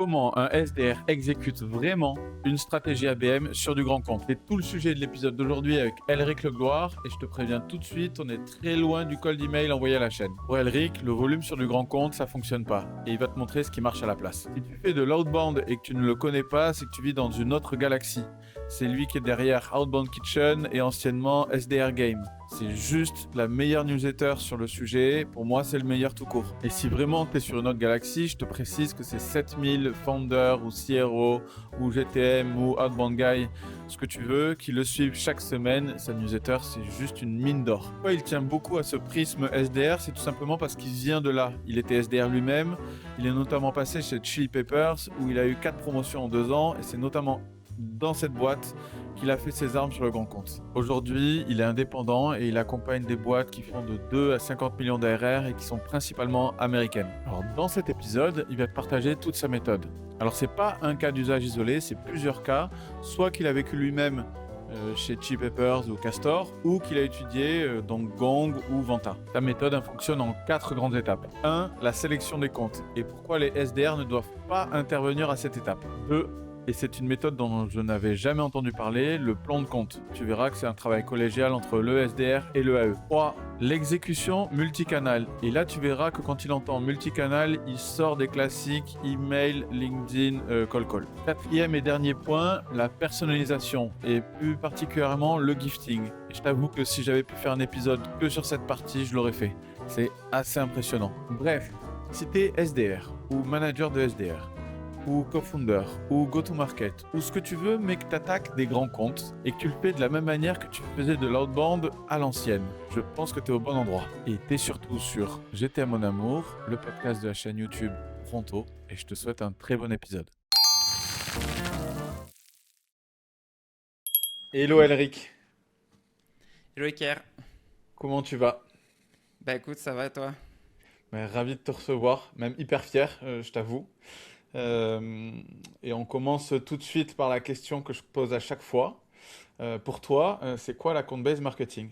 comment un SDR exécute vraiment une stratégie ABM sur du grand compte. C'est tout le sujet de l'épisode d'aujourd'hui avec Elric Legloire et je te préviens tout de suite, on est très loin du cold email envoyé à la chaîne. Pour Elric, le volume sur du grand compte, ça fonctionne pas et il va te montrer ce qui marche à la place. Si tu fais de l'outbound et que tu ne le connais pas, c'est que tu vis dans une autre galaxie. C'est lui qui est derrière Outbound Kitchen et anciennement SDR Game. C'est juste la meilleure newsletter sur le sujet. Pour moi, c'est le meilleur tout court. Et si vraiment tu es sur une autre galaxie, je te précise que c'est 7000 founders ou CRO ou GTM ou Outbound Guy, ce que tu veux, qui le suivent chaque semaine. Sa newsletter, c'est juste une mine d'or. Pourquoi il tient beaucoup à ce prisme SDR? C'est tout simplement parce qu'il vient de là. Il était SDR lui-même. Il est notamment passé chez Chili Peppers où il a eu 4 promotions en 2 ans. Et c'est notamment dans cette boîte qu'il a fait ses armes sur le grand compte. Aujourd'hui, il est indépendant et il accompagne des boîtes qui font de 2 à 50 millions d'ARR et qui sont principalement américaines. Alors dans cet épisode, il va te partager toute sa méthode. Alors c'est pas un cas d'usage isolé, c'est plusieurs cas, soit qu'il a vécu lui-même chez Chili Peppers ou Castor, ou qu'il a étudié dans Gong ou Vanta. Sa méthode fonctionne en 4 grandes étapes. 1. La sélection des comptes et pourquoi les SDR ne doivent pas intervenir à cette étape. 2. Et c'est une méthode dont je n'avais jamais entendu parler, le plan de compte. Tu verras que c'est un travail collégial entre le SDR et le AE. 3. L'exécution multicanal. Et là, tu verras que quand il entend multicanal, il sort des classiques email, LinkedIn, call call. 4e et dernier point, la personnalisation et plus particulièrement le gifting. Et je t'avoue que si j'avais pu faire un épisode que sur cette partie, je l'aurais fait. C'est assez impressionnant. Bref, si tu es SDR ou manager de SDR, ou co-founder, ou go-to-market, ou ce que tu veux, mais que tu attaques des grands comptes et que tu le fais de la même manière que tu faisais de l'outbound à l'ancienne. Je pense que tu es au bon endroit. Et tu es surtout sur J'étais mon amour, le podcast de la chaîne YouTube Pronto, et je te souhaite un très bon épisode. Hello Elric, Hello Iker. comment tu vas? Bah écoute, ça va et toi? Ravi de te recevoir, même hyper fier, je t'avoue. Euh, et on commence tout de suite par la question que je pose à chaque fois. Pour toi, c'est quoi l'account-based marketing?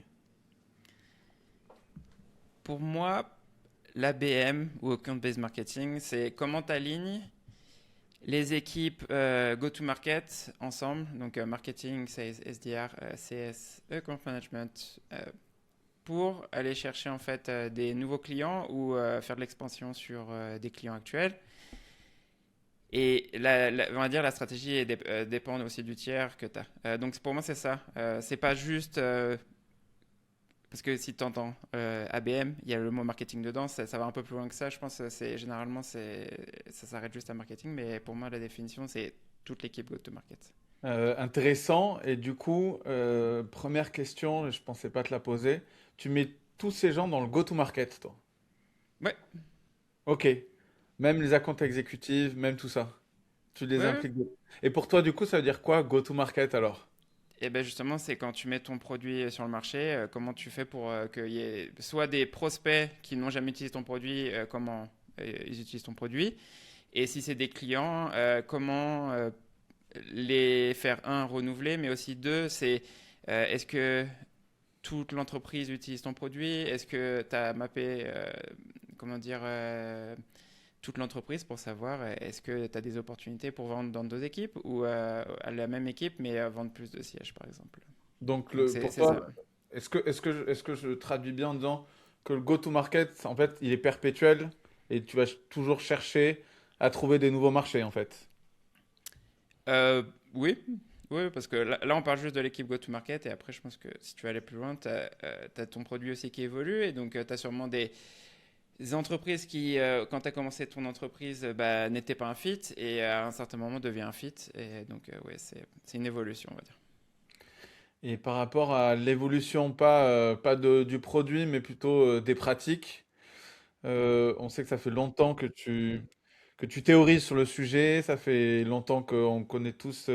Pour moi, l'ABM ou Account Based Marketing, c'est comment tu alignes les équipes go-to-market ensemble, donc marketing, sales, SDR, CS, account management, pour aller chercher en fait des nouveaux clients ou faire de l'expansion sur des clients actuels. Et on va dire la stratégie dépend aussi du tiers que tu as. Donc pour moi, c'est ça. C'est pas juste parce que si tu entends ABM, il y a le mot marketing dedans, ça va un peu plus loin que ça. Je pense que généralement, ça s'arrête juste à marketing, mais pour moi, la définition, c'est toute l'équipe go-to-market. Intéressant. Et du coup, première question, je pensais pas te la poser. Tu mets tous ces gens dans le go-to-market, toi? Ouais, Ok. Même les accounts exécutifs, même tout ça. Tu les ouais, ouais. impliques. Et pour toi, du coup, ça veut dire quoi, go-to-market alors? Et ben justement, c'est quand tu mets ton produit sur le marché, comment tu fais pour qu'il y ait soit des prospects qui n'ont jamais utilisé ton produit, comment ils utilisent ton produit, et si c'est des clients, comment les faire, un, renouveler, mais aussi deux, c'est est-ce que toute l'entreprise utilise ton produit? Est-ce que tu as mappé comment dire, toute l'entreprise pour savoir est-ce que tu as des opportunités pour vendre dans deux équipes ou à la même équipe mais vendre plus de sièges par exemple? Donc, Donc pour c'est ça. toi, est-ce que je traduis bien en disant que le go-to-market, en fait, il est perpétuel et tu vas toujours chercher à trouver des nouveaux marchés, en fait? Euh, oui, oui, parce que là, on parle juste de l'équipe go-to-market et après je pense que si tu veux aller plus loin, tu as ton produit aussi qui évolue et donc tu as sûrement des entreprises qui, quand tu as commencé ton entreprise, bah, n'étaient pas un fit et à un certain moment devient un fit. Et donc, ouais, c'est une évolution, on va dire. Et par rapport à l'évolution, pas du produit, mais plutôt des pratiques, on sait que ça fait longtemps que tu théorises sur le sujet, ça fait longtemps qu'on connaît tous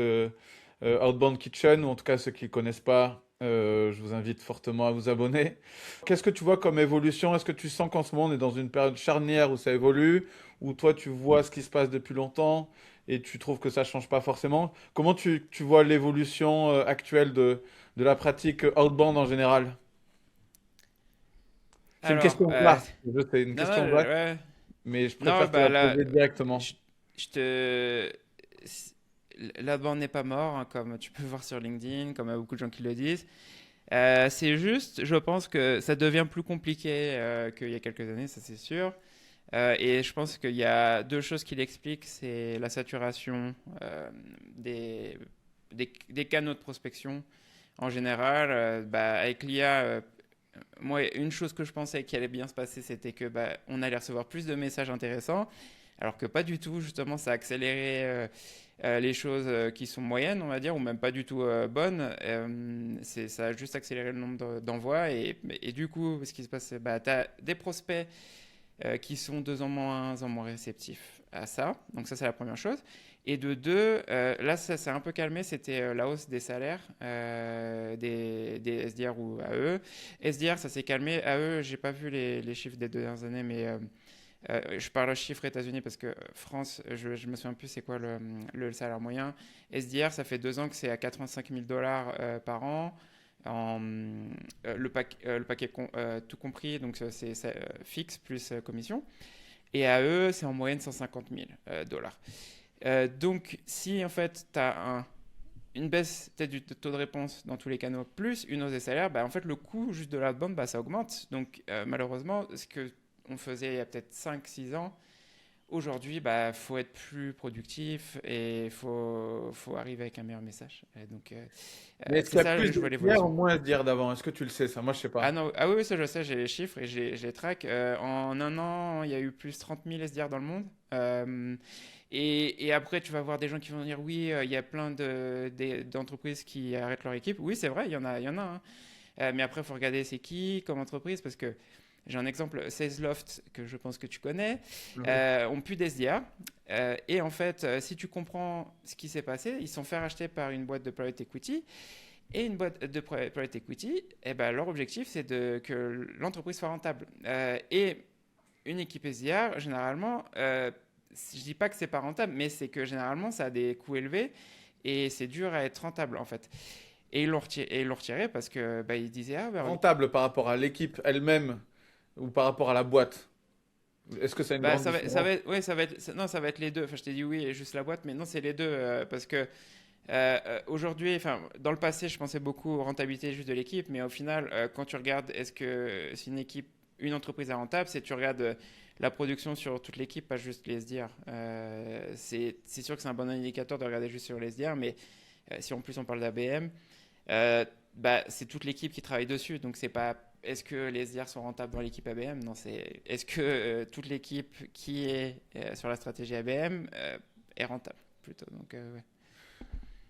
Outbound Kitchen, ou en tout cas ceux qui ne connaissent pas, je vous invite fortement à vous abonner. Qu'est-ce que tu vois comme évolution? Est-ce que tu sens qu'en ce moment on est dans une période charnière où ça évolue, ou toi tu vois ce qui se passe depuis longtemps et tu trouves que ça change pas forcément? Comment tu vois l'évolution actuelle de la pratique outbound en général? C'est une Alors, question vaste, je sais, une non, non, question vaste, ouais. mais je Non, préfère te bah la là, poser directement. je te... La bande n'est pas mort, hein, comme tu peux voir sur LinkedIn, comme il y a beaucoup de gens qui le disent. C'est juste, je pense que ça devient plus compliqué qu'il y a quelques années, ça c'est sûr. Et je pense qu'il y a deux choses qui l'expliquent, c'est la saturation des, des canaux de prospection en général. Avec l'IA, moi, une chose que je pensais qui allait bien se passer, c'était que on allait recevoir plus de messages intéressants, alors que pas du tout. Justement, ça a accéléré les choses qui sont moyennes, on va dire, ou même pas du tout bonnes. Ça a juste accéléré le nombre d'envois. Et du coup, ce qui se passe, c'est tu as des prospects qui sont en moins réceptifs à ça. Donc ça, c'est la première chose. Et de deux, là, ça s'est un peu calmé, c'était la hausse des salaires des SDR ou AE. SDR, ça s'est calmé. AE, j'ai pas vu les chiffres des 2 dernières années, mais je parle chiffres États-Unis parce que France, je me souviens plus c'est quoi le salaire moyen. SDR, ça fait 2 ans que c'est à 85 000 dollars par an. Le paquet tout compris, donc c'est fixe plus commission. Et AE, c'est en moyenne 150 000 dollars. Donc, si en fait tu as une baisse peut-être du taux de réponse dans tous les canaux, plus une hausse des salaires, en fait le coût juste de l'outbound, ça augmente. Donc, malheureusement, ce qu'on faisait il y a peut-être 5-6 ans, aujourd'hui, faut être plus productif et faut arriver avec un meilleur message. Donc, Mais est-ce c'est qu'il y a ça, plus je vois d'SDR ou l'évolution. moins SDR d'avant? Est-ce que tu le sais ça? Moi, je sais Ah pas. non, ah oui, ça je sais, j'ai les chiffres et je les track. En un an, il y a eu plus de 30 000 SDR dans le monde. Et après, tu vas voir des gens qui vont dire oui, il y a plein d'entreprises qui arrêtent leur équipe. Oui, c'est vrai, il y en a. Hein. Mais après, il faut regarder c'est qui comme entreprise parce que j'ai un exemple, Salesloft, que je pense que tu connais, Oui. ont plus d'SDR. Et en fait, si tu comprends ce qui s'est passé, ils se sont fait racheter par une boîte de private equity. Et une boîte de private equity, leur objectif, c'est que l'entreprise soit rentable. Et une équipe SDR, généralement, je dis pas que c'est pas rentable, mais c'est que généralement, ça a des coûts élevés et c'est dur à être rentable, en fait. Et ils l'ont retiré parce que ils disaient, ah, Rentable par rapport à l'équipe elle-même ou par rapport à la boîte? Est-ce que c'est une grande différence? ouais, non, ça va être les deux. Enfin, je t'ai dit oui et juste la boîte, mais non, c'est les deux parce que aujourd'hui, enfin, dans le passé, je pensais beaucoup aux rentabilités juste de l'équipe, mais au final, quand tu regardes, est-ce que si une entreprise est rentable, c'est tu regardes la production sur toute l'équipe, pas juste les SDR. C'est sûr que c'est un bon indicateur de regarder juste sur les SDR, mais si en plus on parle d'ABM, c'est toute l'équipe qui travaille dessus, donc c'est pas est-ce que les SDR sont rentables dans l'équipe ABM? Non, c'est est-ce que toute l'équipe qui est sur la stratégie ABM est rentable plutôt. Donc, ouais.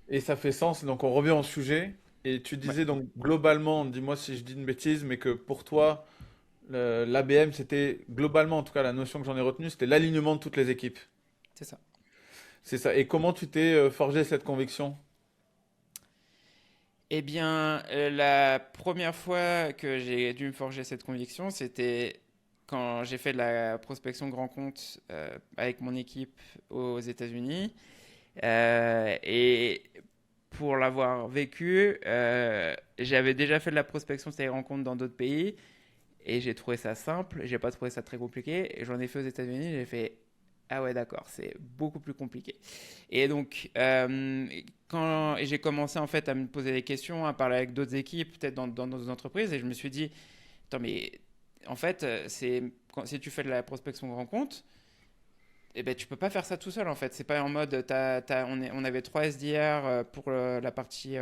Et ça fait sens, donc on revient au sujet. Et tu Ouais, disais donc globalement, dis-moi si je dis une bêtise, mais que pour toi, l'ABM, c'était globalement, en tout cas la notion que j'en ai retenue, c'était l'alignement de toutes les équipes. c'est ça. C'est ça. Et comment tu t'es forgé cette conviction? Eh bien, la première fois que j'ai dû me forger cette conviction, c'était quand j'ai fait de la prospection grand compte avec mon équipe aux États-Unis. Et pour l'avoir vécu, j'avais déjà fait de la prospection sur des rencontres dans d'autres pays et j'ai trouvé ça simple, j'ai pas trouvé ça très compliqué. Et j'en ai fait aux États-Unis, j'ai fait ah ouais, d'accord, c'est beaucoup plus compliqué. Et donc, quand j'ai commencé en fait à me poser des questions, à parler avec d'autres équipes, peut-être dans d'autres entreprises, et je me suis dit, attends, mais en fait, si tu fais de la prospection grand compte, eh ben, tu peux pas faire ça tout seul en fait. C'est pas en mode, on avait 3 SDR pour la partie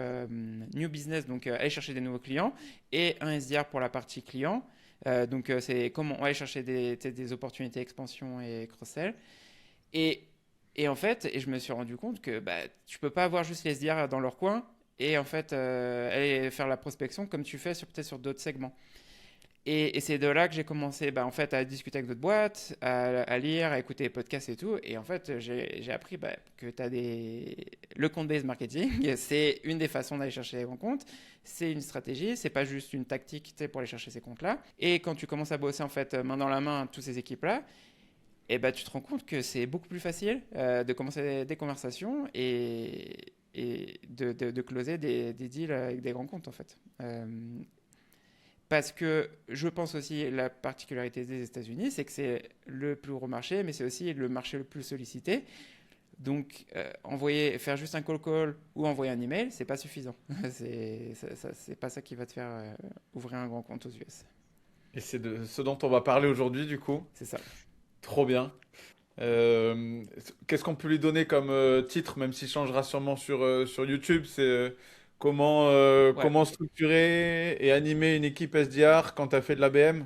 new business, donc aller chercher des nouveaux clients, et un SDR pour la partie client. Donc c'est comment on va aller chercher des opportunités expansion et cross-sell. Et, et en fait, je me suis rendu compte que tu peux pas avoir juste les SDR dans leur coin et en fait aller faire la prospection comme tu fais peut-être sur d'autres segments. Et c'est de là que j'ai commencé en fait, à discuter avec d'autres boîtes, à lire, à écouter des podcasts et tout. Et en fait, j'ai appris que le compte-based marketing, c'est une des façons d'aller chercher les bons comptes. C'est une stratégie, c'est pas juste une tactique pour aller chercher ces comptes-là. Et quand tu commences à bosser en fait, main dans la main toutes ces équipes-là, tu te rends compte que c'est beaucoup plus facile de commencer des conversations et de closer des deals avec des grands comptes en fait. Parce que je pense aussi la particularité des États-Unis, c'est que c'est le plus gros marché, mais c'est aussi le marché le plus sollicité. Donc, faire juste un call ou envoyer un email, c'est pas suffisant. C'est pas ça qui va te faire ouvrir un grand compte aux US. Et c'est de ce dont on va parler aujourd'hui, du coup. C'est ça. Trop bien. Euh, Qu'est-ce qu'on peut lui donner comme titre, même s'il changera sûrement sur YouTube? C'est Ouais. comment structurer et animer une équipe SDR quand tu as fait de l'ABM?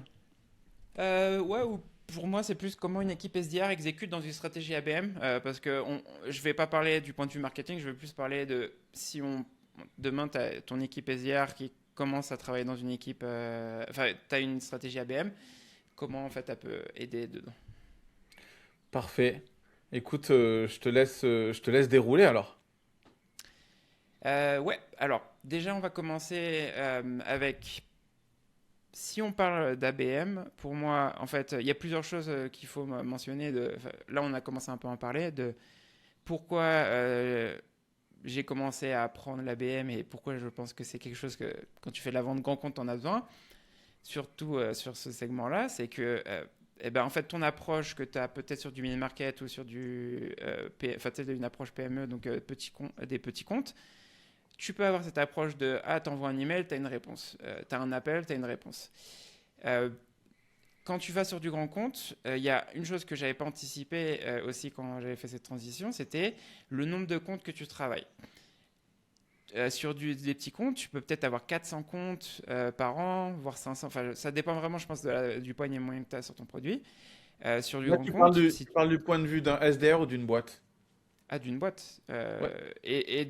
Ouais, ou pour moi, c'est plus comment une équipe SDR exécute dans une stratégie ABM. Parce que je vais pas parler du point de vue marketing, je vais plus parler de si demain, tu as ton équipe SDR qui commence à travailler dans une équipe. Enfin, tu as une stratégie ABM, comment en fait elle peut aider dedans. Parfait. Écoute, je te laisse dérouler alors. Ouais, alors déjà, on va commencer avec. Si on parle d'ABM, pour moi, en fait, il y a plusieurs choses qu'il faut mentionner. Enfin, là, on a commencé un peu à en parler de pourquoi j'ai commencé à apprendre l'ABM et pourquoi je pense que c'est quelque chose que quand tu fais de la vente grand compte, on a besoin, surtout sur ce segment-là, c'est que eh ben, en fait, ton approche que tu as peut-être sur du mini-market ou sur enfin, tu sais, une approche PME, donc des petits comptes, tu peux avoir cette approche de ah, t'envoies un email, t'as une réponse. T'as un appel, t'as une réponse. Euh, Quand tu vas sur du grand compte, il y a une chose que j'avais pas anticipé aussi quand j'avais fait cette transition, c'était le nombre de comptes que tu travailles. Sur des petits comptes, tu peux peut-être avoir 400 comptes par an, voire 500. Enfin, ça dépend vraiment, je pense, du panier moyen que tu as sur ton produit. Sur du Là, grand compte, si tu parles du point de vue d'un SDR ou d'une boîte? d'une boîte. Ouais. Et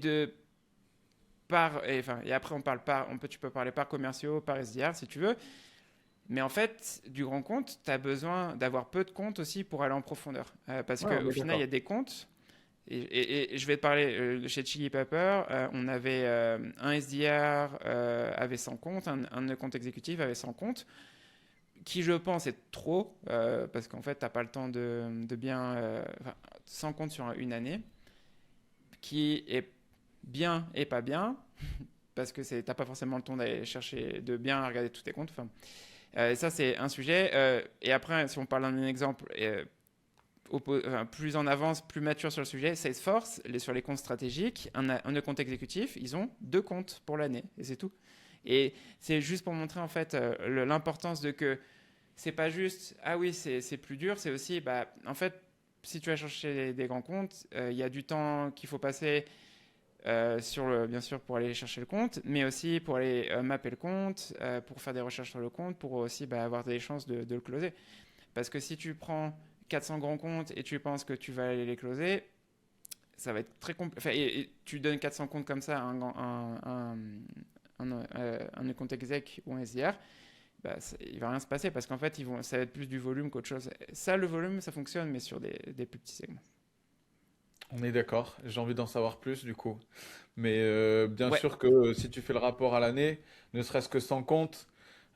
enfin, et après, tu peux parler par commerciaux, par SDR si tu veux. Mais en fait, du grand compte, tu as besoin d'avoir peu de comptes aussi pour aller en profondeur. Parce Ouais, on qu'au est final, il y a d'accord. des comptes. Et je vais te parler chez Chili Pepper, on avait un SDR avait 100 comptes, un compte exécutif avait 100 comptes, qui je pense est trop, parce qu'en fait, tu n'as pas le temps de bien. Enfin, 100 comptes sur une année, qui est bien et pas bien, parce que tu n'as pas forcément le temps d'aller chercher, de bien regarder tous tes comptes. Enfin, ça, c'est un sujet. Et après, si on parle d'un exemple enfin, plus en avance, plus mature sur le sujet, Salesforce, sur les comptes stratégiques, un compte exécutif, ils ont 2 comptes pour l'année, et c'est tout. Et c'est juste pour montrer en fait l'importance de que c'est pas juste ah oui c'est plus dur, c'est aussi bah en fait si tu vas chercher des grands comptes, il y a du temps qu'il faut passer bien sûr pour aller chercher le compte, mais aussi pour aller mapper le compte, pour faire des recherches sur le compte, pour aussi bah, avoir des chances de le closer. Parce que si tu prends 400 grands comptes et tu penses que tu vas aller les closer, ça va être très compliqué. Enfin, et tu donnes 400 comptes comme ça à un compte exec ou un SDR, bah, il va rien se passer parce qu'en fait, ça va être plus du volume qu'autre chose. Ça, le volume, ça fonctionne, mais sur des plus petits segments. On est d'accord. J'ai envie d'en savoir plus du coup. Mais bien Ouais, sûr que si tu fais le rapport à l'année, ne serait-ce que sans compte,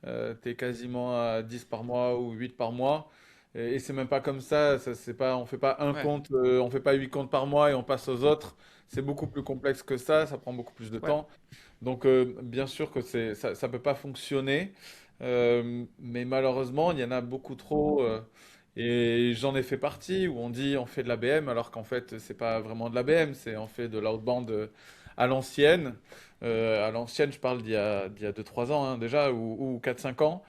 tu es quasiment à 10 par mois ou 8 par mois. Et c'est même pas comme ça c'est pas, on fait pas un ouais, compte, on fait pas 8 comptes par mois et on passe aux autres. C'est beaucoup plus complexe que ça prend beaucoup plus de ouais, temps. Donc bien sûr que ça peut pas fonctionner. Mais malheureusement, il y en a beaucoup trop. Et j'en ai fait partie où on dit on fait de l'ABM alors qu'en fait c'est pas vraiment de l'ABM, c'est on fait de l'outbound à l'ancienne. À l'ancienne, je parle d'il y a 2-3 ans hein, déjà ou 4-5 ans.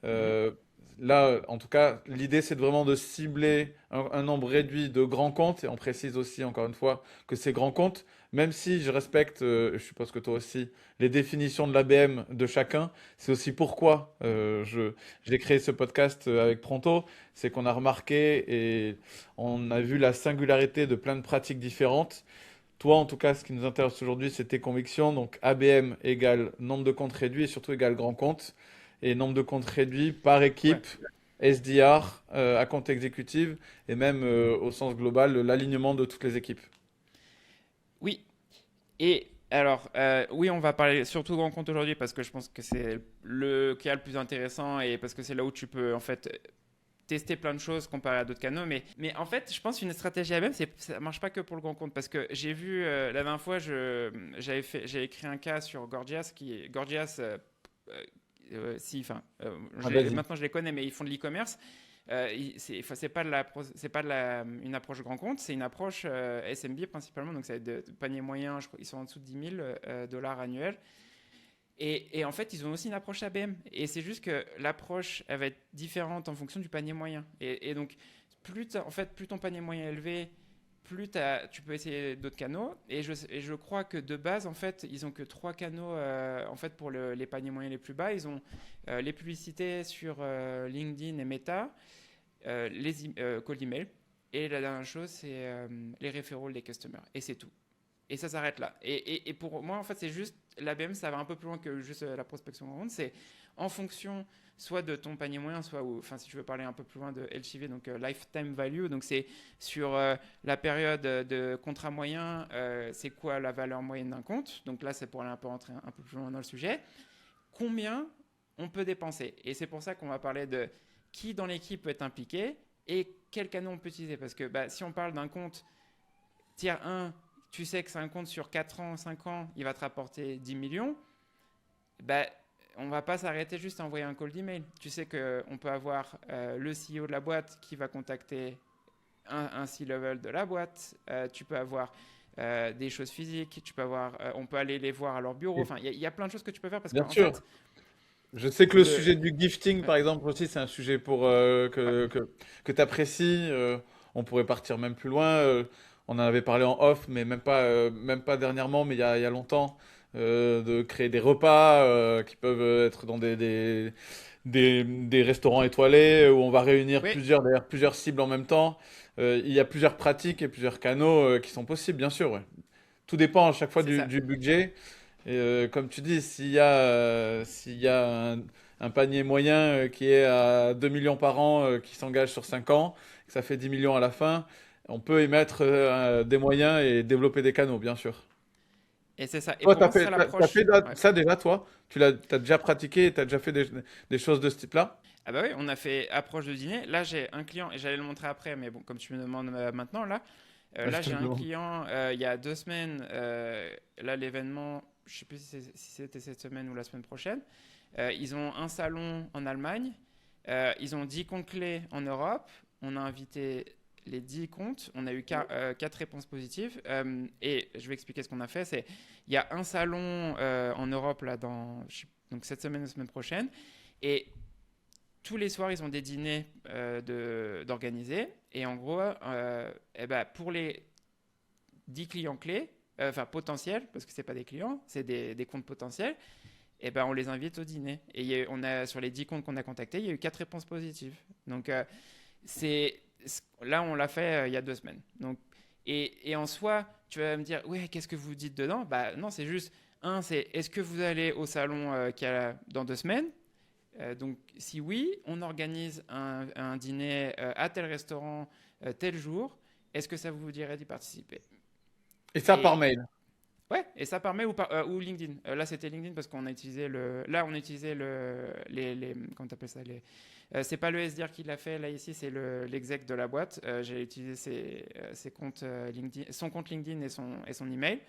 mhm, Euh, Là, en tout cas, l'idée c'est vraiment de cibler un nombre réduit de grands comptes et on précise aussi encore une fois que ces grands comptes, même si je respecte, je suppose que toi aussi, les définitions de l'ABM de chacun, c'est aussi pourquoi j'ai créé ce podcast avec Pronto, c'est qu'on a remarqué et on a vu la singularité de plein de pratiques différentes. Toi, en tout cas, ce qui nous intéresse aujourd'hui, c'est tes convictions. Donc, ABM égale nombre de comptes réduits et surtout égale grand compte. Et nombre de comptes réduits par ouais. équipe, SDR, à compte exécutif et même au sens global, l'alignement de toutes les équipes. Oui. Et alors, oui, on va parler surtout grand compte aujourd'hui parce que je pense que c'est le cas le plus intéressant et parce que c'est là où tu peux en fait tester plein de choses comparé à d'autres canaux. Mais en fait, je pense qu'une stratégie ABM, ça marche pas que pour le grand compte. Parce que j'ai vu, la dernière fois, j'ai écrit un cas sur Gorgias, Gorgias, si, enfin, Ah, vas-y. maintenant je les connais, mais ils font de l'e-commerce. C'est pas une approche grand compte, c'est une approche SMB principalement. Donc, ça va être de panier moyen, je crois, ils sont en dessous de 10 000 dollars annuels. Et en fait, ils ont aussi une approche ABM. Et c'est juste que l'approche, elle va être différente en fonction du panier moyen. Et donc, en fait, plus ton panier moyen est élevé, plus tu peux essayer d'autres canaux. Et je crois que de base, en fait, ils ont que 3 canaux en fait, pour les paniers moyens les plus bas. Ils ont les publicités sur LinkedIn et Meta, cold email. Et la dernière chose, c'est les référents des customers. Et c'est tout. Et ça s'arrête là. Et pour moi, en fait, c'est juste, l'ABM, ça va un peu plus loin que juste la prospection grande. C'est en fonction soit de ton panier moyen, soit, enfin, si tu veux parler un peu plus loin de LTV, donc Lifetime Value, donc c'est sur la période de contrat moyen, c'est quoi la valeur moyenne d'un compte. Donc là, c'est pour aller un peu rentrer un peu plus loin dans le sujet. Combien on peut dépenser. Et c'est pour ça qu'on va parler de qui dans l'équipe peut être impliqué et quel canon on peut utiliser. Parce que si on parle d'un compte tier 1, tu sais que c'est un compte sur 4 ans, 5 ans, il va te rapporter 10 millions, on ne va pas s'arrêter juste à envoyer un cold email. Tu sais qu'on peut avoir le CEO de la boîte qui va contacter un C-level de la boîte, tu peux avoir des choses physiques, on peut aller les voir à leur bureau. Enfin, il y a plein de choses que tu peux faire parce Bien qu'en sûr. fait, Je sais que le sujet du gifting, ouais. par exemple, aussi, c'est un sujet Ouais. que tu apprécies. On pourrait partir même plus loin. On en avait parlé en off, mais même pas dernièrement, mais il y a longtemps, de créer des repas qui peuvent être dans des restaurants étoilés où on va réunir Oui, plusieurs cibles en même temps. Il y a plusieurs pratiques et plusieurs canaux qui sont possibles, bien sûr. Ouais. Tout dépend à chaque fois c'est ça. du budget. Et comme tu dis, s'il y a un panier moyen qui est à 2 millions par an qui s'engage sur 5 ans, que ça fait 10 millions à la fin, on peut y mettre des moyens et développer des canaux, bien sûr. Et c'est ça. Et Toi, pour moi, c'est ça t'as fait l'approche. Ouais. ça déjà, toi? T'as déjà pratiqué, t'as déjà fait des choses de ce type-là? Ah bah oui, on a fait approche de dîner. Là, j'ai un client, et j'allais le montrer après, mais bon, comme tu me demandes maintenant, Je là te j'ai le un demande. client, il y a 2 semaines, là l'événement, je sais plus si c'était cette semaine ou la semaine prochaine, ils ont un salon en Allemagne, ils ont 10 comptes clés en Europe, on a invité les 10 comptes, on a eu 4 réponses positives, et je vais expliquer ce qu'on a fait, il y a un salon en Europe, là, donc cette semaine et la semaine prochaine, et tous les soirs, ils ont des dîners d'organiser. Et en gros, pour les 10 clients clés, enfin potentiels, parce que ce n'est pas des clients, c'est des comptes potentiels, on les invite au dîner. Et sur les 10 comptes qu'on a contactés, il y a eu 4 réponses positives. Donc, c'est, là, on l'a fait il y a 2 semaines. Donc, et en soi, tu vas me dire, ouais, qu'est-ce que vous dites dedans? Non, c'est juste, c'est est-ce que vous allez au salon dans 2 semaines? Donc, si oui, on organise un dîner à tel restaurant tel jour. Est-ce que ça vous dirait d'y participer? Et ça par Et mail. ouais, et ça permet ou LinkedIn. Là, c'était LinkedIn parce qu'on a utilisé comment t'appelles ça c'est pas le SDR qui l'a fait là ici, c'est l'exec de la boîte. J'ai utilisé ses comptes LinkedIn, son compte LinkedIn et son email.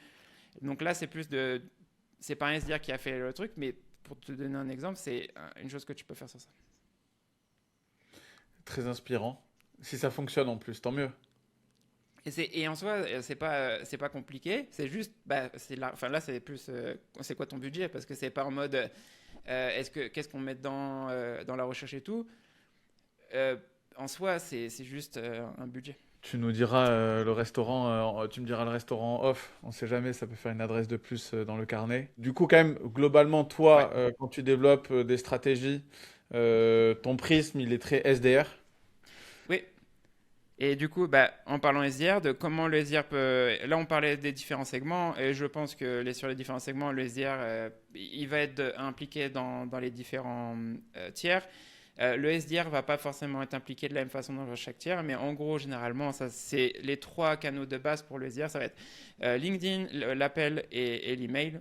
Donc là, c'est pas un SDR qui a fait le truc, mais pour te donner un exemple, c'est une chose que tu peux faire sur ça. Très inspirant. Si ça fonctionne en plus, tant mieux. Et en soi, c'est pas compliqué. C'est juste, enfin là, c'est plus, c'est quoi ton budget? Parce que c'est pas en mode, qu'est-ce qu'on met dans la recherche et tout. En soi, c'est juste un budget. Tu nous diras le restaurant, tu me diras le restaurant off. On sait jamais, ça peut faire une adresse de plus dans le carnet. Du coup, quand même, globalement, Ouais. toi, quand tu développes des stratégies, ton prisme, il est très SDR. Oui. Et du coup, en parlant SDR, de comment le SDR peut. Là, on parlait des différents segments, et je pense que sur les différents segments, le SDR, il va être impliqué dans les différents tiers. Le SDR va pas forcément être impliqué de la même façon dans chaque tiers, mais en gros, généralement, ça, c'est les 3 canaux de base pour le SDR. Ça va être LinkedIn, l'appel et l'email.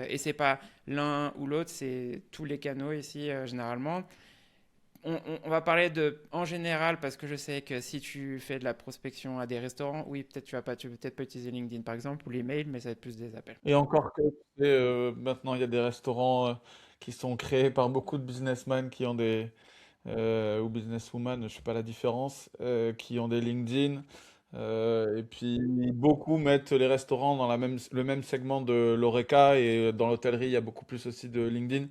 Et c'est pas l'un ou l'autre, c'est tous les canaux ici, généralement. On va parler en général parce que je sais que si tu fais de la prospection à des restaurants, oui, peut-être tu peux peut-être pas utiliser LinkedIn par exemple ou l'email, mais ça va être plus des appels. Et encore que, tu sais, maintenant, il y a des restaurants qui sont créés par beaucoup de businessmen qui ont ou businesswoman, je ne sais pas la différence, qui ont des LinkedIn. Et puis beaucoup mettent les restaurants dans le même segment de l'Horeca et dans l'hôtellerie, il y a beaucoup plus aussi de LinkedIn.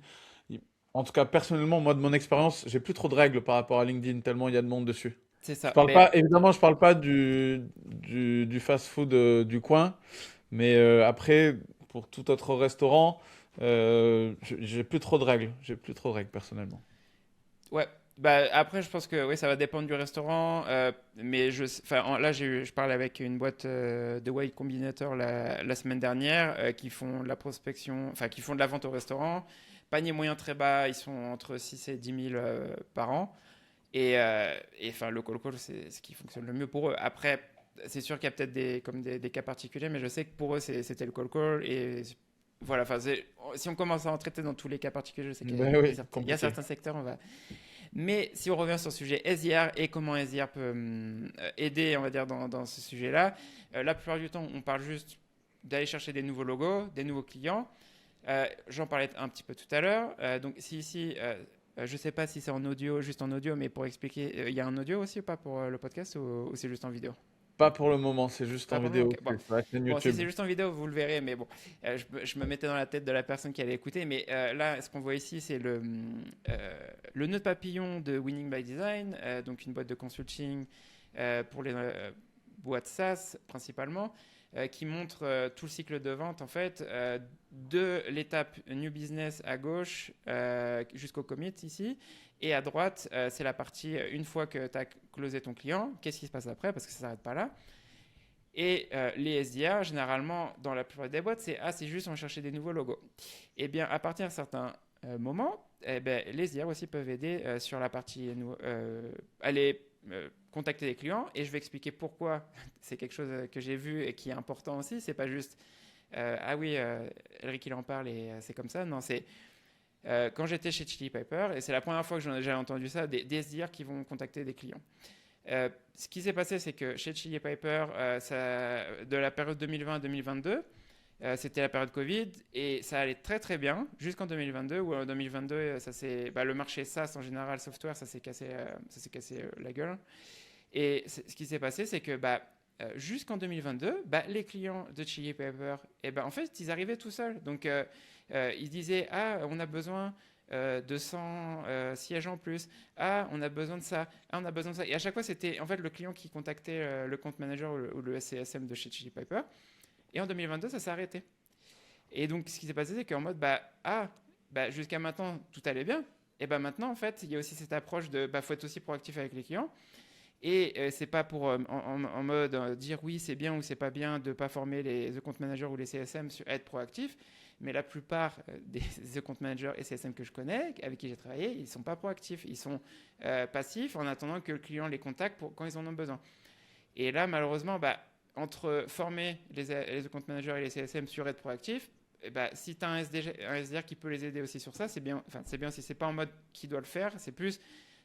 Il- En tout cas, personnellement, moi de mon expérience, j'ai plus trop de règles par rapport à LinkedIn, tellement il y a de monde dessus. C'est Je ça. parle Ben, pas, évidemment, je parle pas du fast-food du coin, mais après, pour tout autre restaurant, j'ai plus trop de règles. J'ai plus trop de règles personnellement. ouais. Bah, après, je pense que oui, ça va dépendre du restaurant. Mais là, je parlais avec une boîte de Y Combinator la semaine dernière qui font de la prospection, enfin, qui font de la vente au restaurant. Panier moyen très bas, ils sont entre 6 et 10 000 par an. Enfin, le call call, c'est ce qui fonctionne le mieux pour eux. Après, c'est sûr qu'il y a peut-être des cas particuliers, mais je sais que pour eux, c'était le call call. Et voilà, enfin, si on commence à en traiter dans tous les cas particuliers, je sais qu'il y a, Ben il y a oui, certains, il y a compliqué. certains secteurs, on va. Mais si on revient sur le sujet SDR et comment SDR peut aider, on va dire, dans ce sujet-là, la plupart du temps, on parle juste d'aller chercher des nouveaux logos, des nouveaux clients. J'en parlais un petit peu tout à l'heure. Donc, si ici, je ne sais pas si c'est en audio, juste en audio, mais pour expliquer, il y a un audio aussi ou pas pour le podcast ou c'est juste en vidéo? Pas pour le moment, c'est juste en Pas pour le moment, vidéo, ok. Bon. c'est sur la chaîne Bon, si YouTube. c'est juste en vidéo, vous le verrez, mais bon, je me mettais dans la tête de la personne qui allait écouter, mais là, ce qu'on voit ici, c'est le nœud papillon de Winning by Design, donc une boîte de consulting pour les boîtes SaaS principalement, qui montre tout le cycle de vente en fait, de l'étape New Business à gauche jusqu'au commit ici. Et à droite, c'est la partie une fois que tu as closé ton client, qu'est-ce qui se passe après, parce que ça ne s'arrête pas là. Et les SDR, généralement, dans la plupart des boîtes, c'est juste on va chercher des nouveaux logos. Et bien, à partir d'un certain moment, eh ben, les SDR aussi peuvent aider sur la partie aller contacter des clients. Et je vais expliquer pourquoi c'est quelque chose que j'ai vu et qui est important aussi. C'est pas juste ah oui, Eric il en parle et c'est comme ça. Non, c'est quand j'étais chez Chili Piper, et c'est la première fois que j'ai entendu ça, des SDR qui vont contacter des clients. Ce qui s'est passé, c'est que chez Chili Piper, de la période 2020-2022, c'était la période Covid et ça allait très très bien jusqu'en 2022 où en 2022 le marché SaaS en général software ça s'est cassé la gueule et ce qui s'est passé c'est que jusqu'en 2022 les clients de Chili Pepper en fait ils arrivaient tout seuls donc ils disaient ah on a besoin de 100 sièges en plus. Ah, on a besoin de ça. Ah, on a besoin de ça. Et à chaque fois, c'était en fait le client qui contactait le compte manager ou le SCSM de chez Chili Piper. Et en 2022, ça s'est arrêté. Et donc, ce qui s'est passé, c'est qu'en mode, jusqu'à maintenant, tout allait bien. Et maintenant, en fait, il y a aussi cette approche de, faut être aussi proactif avec les clients. Et c'est pas pour en mode dire oui, c'est bien ou c'est pas bien de pas former les compte managers ou les CSM sur être proactif. Mais la plupart des compte managers et CSM que je connais, avec qui j'ai travaillé, ils sont pas proactifs. Ils sont passifs en attendant que le client les contacte quand ils en ont besoin. Et là, malheureusement, entre former les compte managers et les CSM sur être proactif, si tu as un SDR qui peut les aider aussi sur ça, c'est bien. Enfin, c'est bien si c'est pas en mode qui doit le faire, c'est plus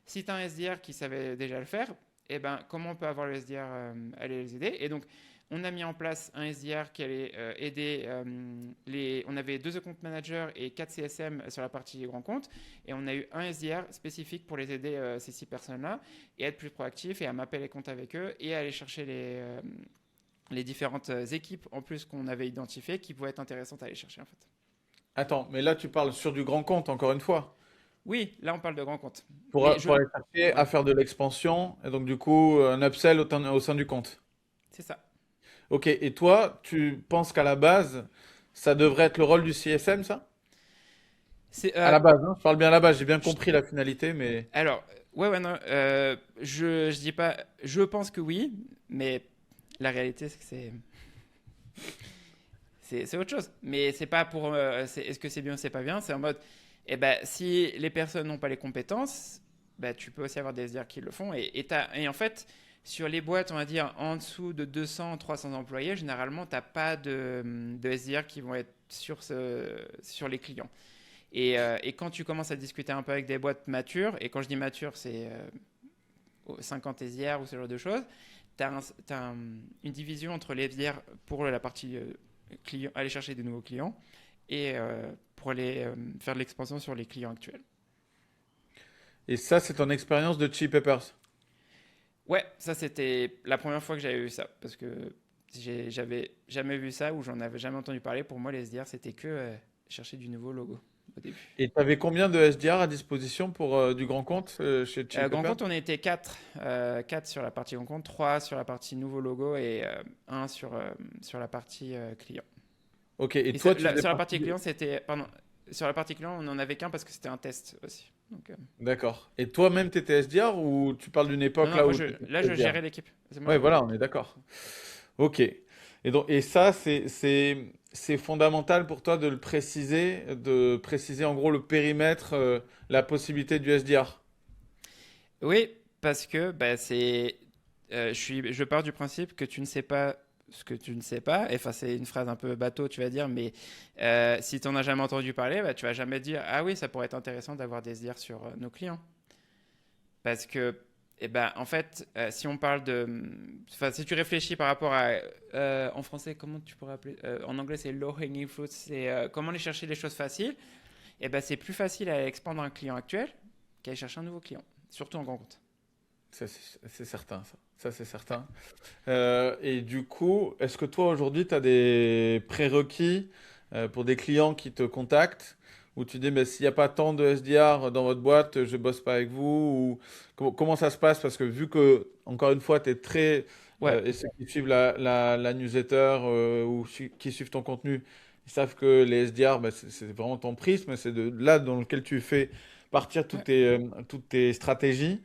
si tu as un SDR qui savait déjà le faire, comment on peut avoir le SDR aller les aider. Et donc, on a mis en place un SDR qui allait aider on avait 2 account managers et 4 CSM sur la partie grand compte. Et on a eu un SDR spécifique pour les aider, ces 6 personnes-là, et être plus proactif et à mapper les comptes avec eux et à aller chercher les différentes équipes en plus qu'on avait identifiées qui pouvaient être intéressantes à aller chercher en fait. Attends, mais là tu parles sur du grand compte, encore une fois, Oui, là on parle de grand compte. pour, Mais pour aller chercher ouais, à faire de l'expansion, et donc du coup un upsell au sein du compte. c'est ça. Ok, et toi, tu penses qu'à la base, ça devrait être le rôle du CSM, ça? C'est, À la base, hein, je parle bien à la base, j'ai bien compris la finalité, mais... alors, ouais, non, je dis pas, je pense que oui, mais la réalité c'est que c'est autre chose. Mais c'est pas pour, est-ce que c'est bien ou c'est pas bien, c'est en mode, si les personnes n'ont pas les compétences, tu peux aussi avoir des SDR qui le font. Et en fait, sur les boîtes, on va dire, en dessous de 200, 300 employés, généralement, tu n'as pas de SDR qui vont être sur les clients. Et quand tu commences à discuter un peu avec des boîtes matures, et quand je dis mature, c'est 50 SDR ou ce genre de choses, tu as une division entre les SDR pour la partie client, aller chercher des nouveaux clients et pour aller faire de l'expansion sur les clients actuels. Et ça, c'est ton expérience de Chili Peppers. Ouais, ça c'était la première fois que j'avais vu ça, parce que j'avais jamais vu ça ou j'en avais jamais entendu parler. Pour moi, les SDR, c'était que chercher du nouveau logo au début. Et tu avais combien de SDR à disposition pour du grand compte chez Chili Grand Peppers? compte, on était 4, 4 sur la partie grand compte, 3 sur la partie nouveau logo et un sur la partie client. Ok, et Et toi, tu faisais sur la partie partie client, c'était. Pardon. Sur la partie client, on n'en avait qu'un parce que c'était un test aussi. Donc, D'accord. Et toi-même, tu étais SDR ou tu parles d'une non, époque non, là moi, où tu étais là, je SDR? gérais l'équipe. C'est moi, Ouais, je gérais voilà, on est l'équipe. d'accord. Ok. Et ça, c'est fondamental pour toi de préciser en gros le périmètre, la possibilité du SDR. Oui, parce que bah, je pars du principe que tu ne sais pas ce que tu ne sais pas. Et enfin, c'est une phrase un peu bateau, tu vas dire, mais si tu n'en as jamais entendu parler, bah, tu vas jamais dire ah oui, ça pourrait être intéressant d'avoir des SDR sur nos clients. Parce que, eh ben, en fait, si on parle de. Enfin, si tu réfléchis par rapport à. En français, comment tu pourrais appeler en anglais, c'est low hanging fruit. C'est comment aller chercher les choses faciles. Eh ben, c'est plus facile à expandre un client actuel qu'à aller chercher un nouveau client. Surtout en grand compte. Ça, c'est certain, ça. Ça, c'est certain. Et du coup, est-ce que toi, aujourd'hui, tu as des prérequis pour des clients qui te contactent où tu dis, mais s'il n'y a pas tant de SDR dans votre boîte, je bosse pas avec vous ou comment ça se passe? Parce que vu que, encore une fois, tu es très... Ouais. et ceux qui suivent la newsletter ou qui suivent ton contenu, ils savent que les SDR, bah, c'est vraiment ton prisme, c'est de là dans lequel tu fais partir Ouais. toutes tes stratégies.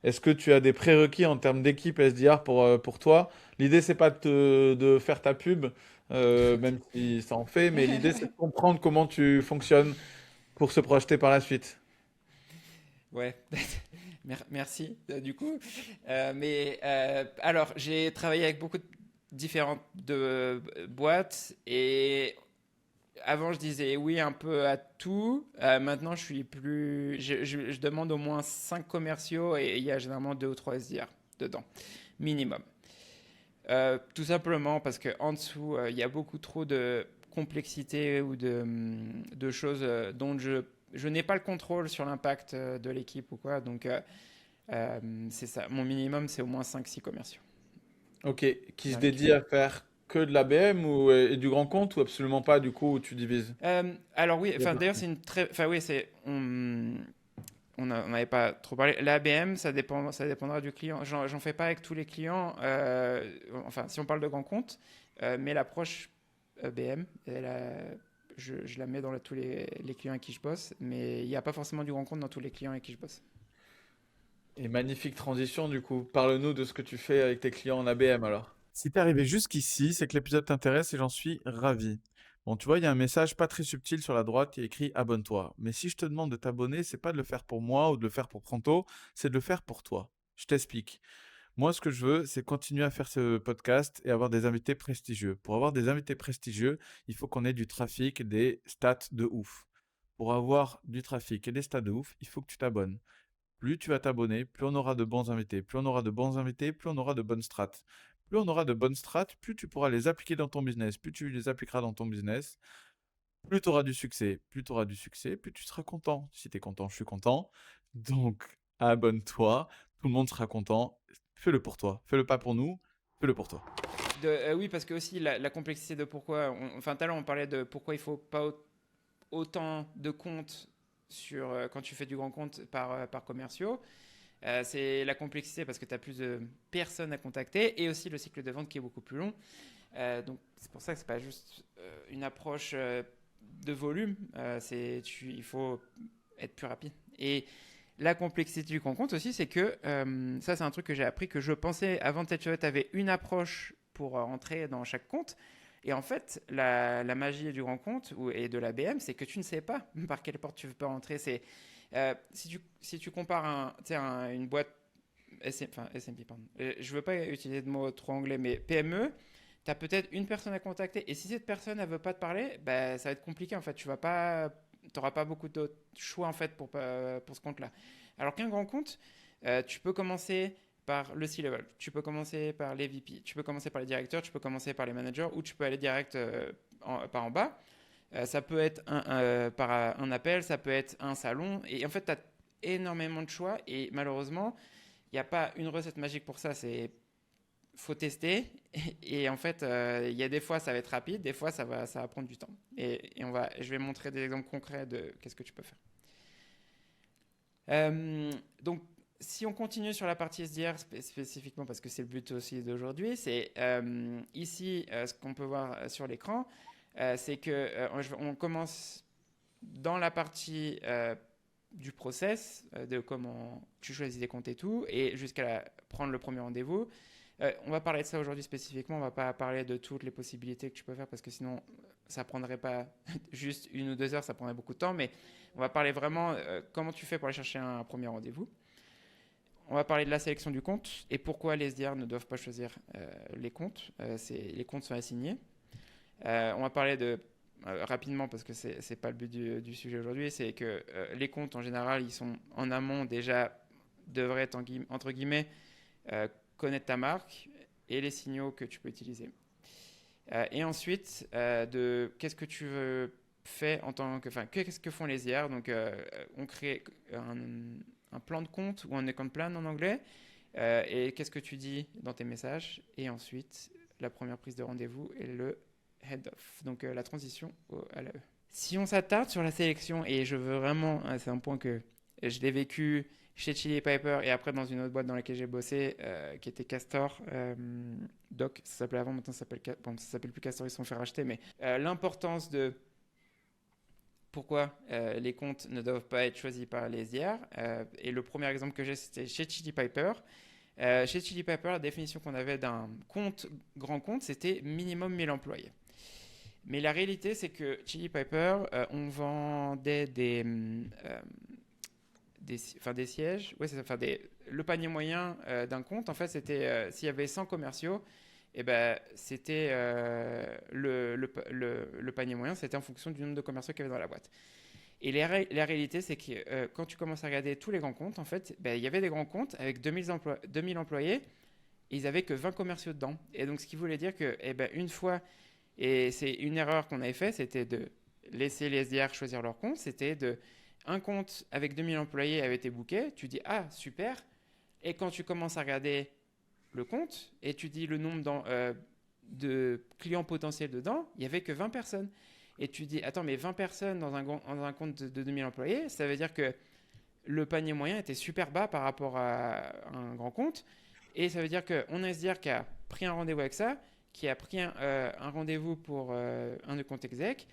Est-ce que tu as des prérequis en termes d'équipe SDR pour toi? L'idée, c'est pas de faire ta pub, même si ça en fait, mais l'idée, c'est de comprendre comment tu fonctionnes pour se projeter par la suite. Ouais. Merci, du coup. Alors, j'ai travaillé avec beaucoup de différentes boîtes et avant, je disais oui un peu à tout. Maintenant, je suis plus. Je demande au moins 5 commerciaux et il y a généralement 2 ou 3 SDR dedans, minimum. Tout simplement parce qu'en dessous, il y a beaucoup trop de complexité ou de choses dont je n'ai pas le contrôle sur l'impact de l'équipe ou quoi. Donc, c'est ça. Mon minimum, c'est au moins 5 6 commerciaux Ok, qui se dans l'équipe. dédie à faire que de l'ABM ou et du grand compte ou absolument pas, du coup, où tu divises? Alors oui, Il y a enfin d'ailleurs partie. c'est une très, enfin oui c'est, on n'avait pas trop parlé. L'ABM, ça dépendra du client. J'en fais pas avec tous les clients. Enfin, si on parle de grands comptes, mais l'approche BM, je la mets dans tous les clients avec qui je bosse, mais il n'y a pas forcément du grand compte dans tous les clients avec qui je bosse. Et magnifique transition, du coup. Parle-nous de ce que tu fais avec tes clients en ABM alors. Si t'es arrivé jusqu'ici, c'est que l'épisode t'intéresse et j'en suis ravi. Bon, tu vois, il y a un message pas très subtil sur la droite qui est écrit abonne-toi. Mais si je te demande de t'abonner, c'est pas de le faire pour moi ou de le faire pour Pronto, c'est de le faire pour toi. Je t'explique. Moi, ce que je veux, c'est continuer à faire ce podcast et avoir des invités prestigieux. Pour avoir des invités prestigieux, il faut qu'on ait du trafic et des stats de ouf. Pour avoir du trafic et des stats de ouf, il faut que tu t'abonnes. Plus tu vas t'abonner, plus on aura de bons invités. Plus on aura de bons invités, plus on aura de bonnes strats. Plus on aura de bonnes strats, plus tu pourras les appliquer dans ton business. Plus tu les appliqueras dans ton business, plus tu auras du succès. Plus tu auras du succès, plus tu seras content. Si tu es content, je suis content. Donc, abonne-toi. Tout le monde sera content. Fais-le pour toi. Fais-le pas pour nous. Fais-le pour toi. Oui, parce que aussi la complexité de pourquoi, enfin tout à l'heure on parlait de pourquoi il faut pas autant de comptes sur, quand tu fais du grand compte par commerciaux. C'est la complexité parce que tu as plus de personnes à contacter et aussi le cycle de vente qui est beaucoup plus long. Donc c'est pour ça que c'est pas juste une approche de volume, il faut être plus rapide. Et la complexité du grand compte aussi, c'est que ça c'est un truc que j'ai appris que je pensais avant de tu avais une approche pour rentrer dans chaque compte. Et en fait, la magie du grand compte et de l'ABM, c'est que tu ne sais pas par quelle porte tu peux rentrer. Si tu compares une boîte enfin, SMB, pardon. Je ne veux pas utiliser de mots trop anglais, mais PME, tu as peut-être une personne à contacter. Et si cette personne ne veut pas te parler, bah, ça va être compliqué en fait. Tu n'auras pas beaucoup de choix en fait pour ce compte-là. Alors qu'un grand compte, tu peux commencer par le C-level, tu peux commencer par les VP, tu peux commencer par les directeurs, tu peux commencer par les managers ou tu peux aller direct par en bas. Ça peut être par un appel, ça peut être un salon. Et en fait, tu as énormément de choix et malheureusement, il n'y a pas une recette magique pour ça. Faut tester et en fait, il y a des fois ça va être rapide, des fois ça va prendre du temps. Je vais montrer des exemples concrets de qu'est-ce que tu peux faire. Donc, si on continue sur la partie SDR spécifiquement, parce que c'est le but aussi d'aujourd'hui, c'est ici ce qu'on peut voir sur l'écran, c'est que on commence dans la partie du process, de comment tu choisis des comptes et tout, et jusqu'à prendre le premier rendez-vous. On va parler de ça aujourd'hui spécifiquement, on va pas parler de toutes les possibilités que tu peux faire parce que sinon ça prendrait pas juste 1 ou 2 heures, ça prendrait beaucoup de temps, mais on va parler vraiment comment tu fais pour aller chercher un premier rendez-vous. On va parler de la sélection du compte et pourquoi les SDR ne doivent pas choisir les comptes. Les comptes sont assignés. On va parler de rapidement parce que c'est pas le but du sujet aujourd'hui, c'est que les comptes en général ils sont en amont déjà devraient être entre guillemets connaître ta marque et les signaux que tu peux utiliser. Et ensuite de qu'est-ce que tu veux faire en tant que, enfin qu'est-ce que font les SDR. Donc on crée un plan de compte ou un account plan en anglais et qu'est-ce que tu dis dans tes messages et ensuite la première prise de rendez-vous et le head-off, donc la transition à l'AE. Si on s'attarde sur la sélection, et je veux vraiment, c'est un point que je l'ai vécu chez Chili Piper et après dans une autre boîte dans laquelle j'ai bossé, qui était Castor, Doc, ça s'appelait avant, maintenant ça s'appelle plus Castor, ils se sont fait racheter, mais l'importance de pourquoi les comptes ne doivent pas être choisis par les SDR. Et le premier exemple que j'ai, c'était chez Chili Piper. Chez Chili Piper, la définition qu'on avait d'un compte, grand compte, c'était minimum 1000 employés. Mais la réalité, c'est que Chili Piper, on vendait des sièges. Ouais, le panier moyen d'un compte, en fait, c'était s'il y avait 100 commerciaux, et ben, c'était le panier moyen, c'était en fonction du nombre de commerciaux qu'il y avait dans la boîte. Et la réalité, c'est que quand tu commences à regarder tous les grands comptes, en fait, il y avait des grands comptes avec 2000 employés, et ils n'avaient que 20 commerciaux dedans. Et donc, ce qui voulait dire que, une fois, et c'est une erreur qu'on avait fait, c'était de laisser les SDR choisir leur compte, c'était un compte avec 2000 employés avait été booké, tu dis « Ah, super !» Et quand tu commences à regarder le compte et tu dis le nombre de clients potentiels dedans, il n'y avait que 20 personnes. Et tu dis, attends, mais 20 personnes dans un compte de 2000 employés, ça veut dire que le panier moyen était super bas par rapport à un grand compte. Et ça veut dire qu'on a un SDR qui a pris un rendez-vous avec ça, qui a pris un rendez-vous pour un de compte exec,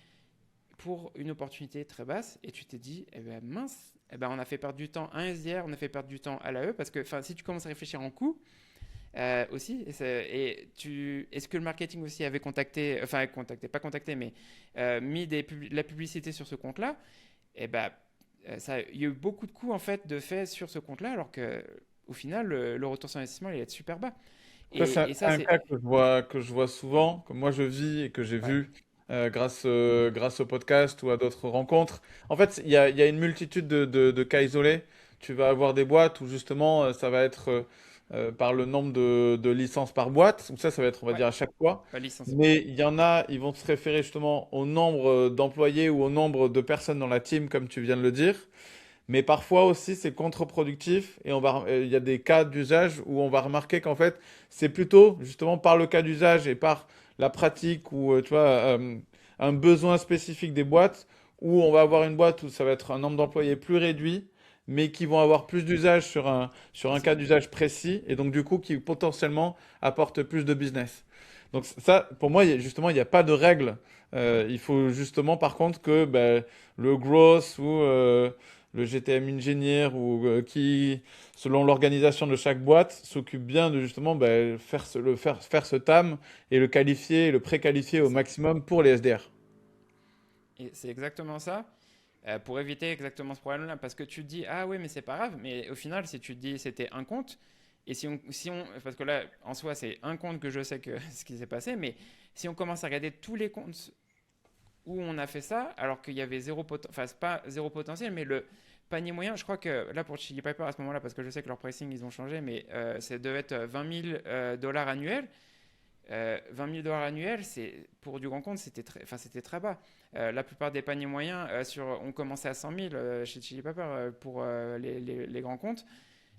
pour une opportunité très basse. Et tu t'es dit, mince, on a fait perdre du temps à un SDR, on a fait perdre du temps à l'AE, parce que si tu commences à réfléchir en coût, aussi, est-ce que le marketing aussi avait mais mis la publicité sur ce compte-là? Il y a eu beaucoup de coûts en fait de fait sur ce compte-là, alors que au final le retour sur investissement il est super bas. C'est un cas que je vois souvent, que moi je vis et que j'ai vu grâce au podcast ou à d'autres rencontres. En fait, il y a une multitude de cas isolés. Tu vas avoir des boîtes où justement ça va être par le nombre de licences par boîte. Donc ça va être, on va dire, à chaque fois. Pas licence. Mais il y en a, ils vont se référer justement au nombre d'employés ou au nombre de personnes dans la team, comme tu viens de le dire. Mais parfois aussi, c'est contre-productif et il y a des cas d'usage où on va remarquer qu'en fait, c'est plutôt justement par le cas d'usage et par la pratique ou tu vois, un besoin spécifique des boîtes où on va avoir une boîte où ça va être un nombre d'employés plus réduit, mais qui vont avoir plus d'usage sur un cas d'usage précis et donc du coup qui potentiellement apporte plus de business. Donc ça, pour moi, justement, il n'y a pas de règle. Il faut justement, par contre, que le growth ou le GTM engineer ou qui, selon l'organisation de chaque boîte, s'occupe bien de justement faire ce TAM et le qualifier, le préqualifier au maximum pour les SDR. Et c'est exactement ça. Pour éviter exactement ce problème-là, parce que tu te dis ah oui mais c'est pas grave, mais au final si tu te dis c'était un compte et si on parce que là en soi c'est un compte que je sais que ce qui s'est passé, mais si on commence à regarder tous les comptes où on a fait ça, alors qu'il y avait c'est pas zéro potentiel, mais le panier moyen, je crois que là pour Chili Piper à ce moment-là, parce que je sais que leur pricing ils ont changé, mais ça devait être 20 000 $ annuels. $20 000 annuels, pour du grand compte, c'était très bas. La plupart des paniers moyens, on commençait à 100 000 chez Chili Pepper pour les grands comptes.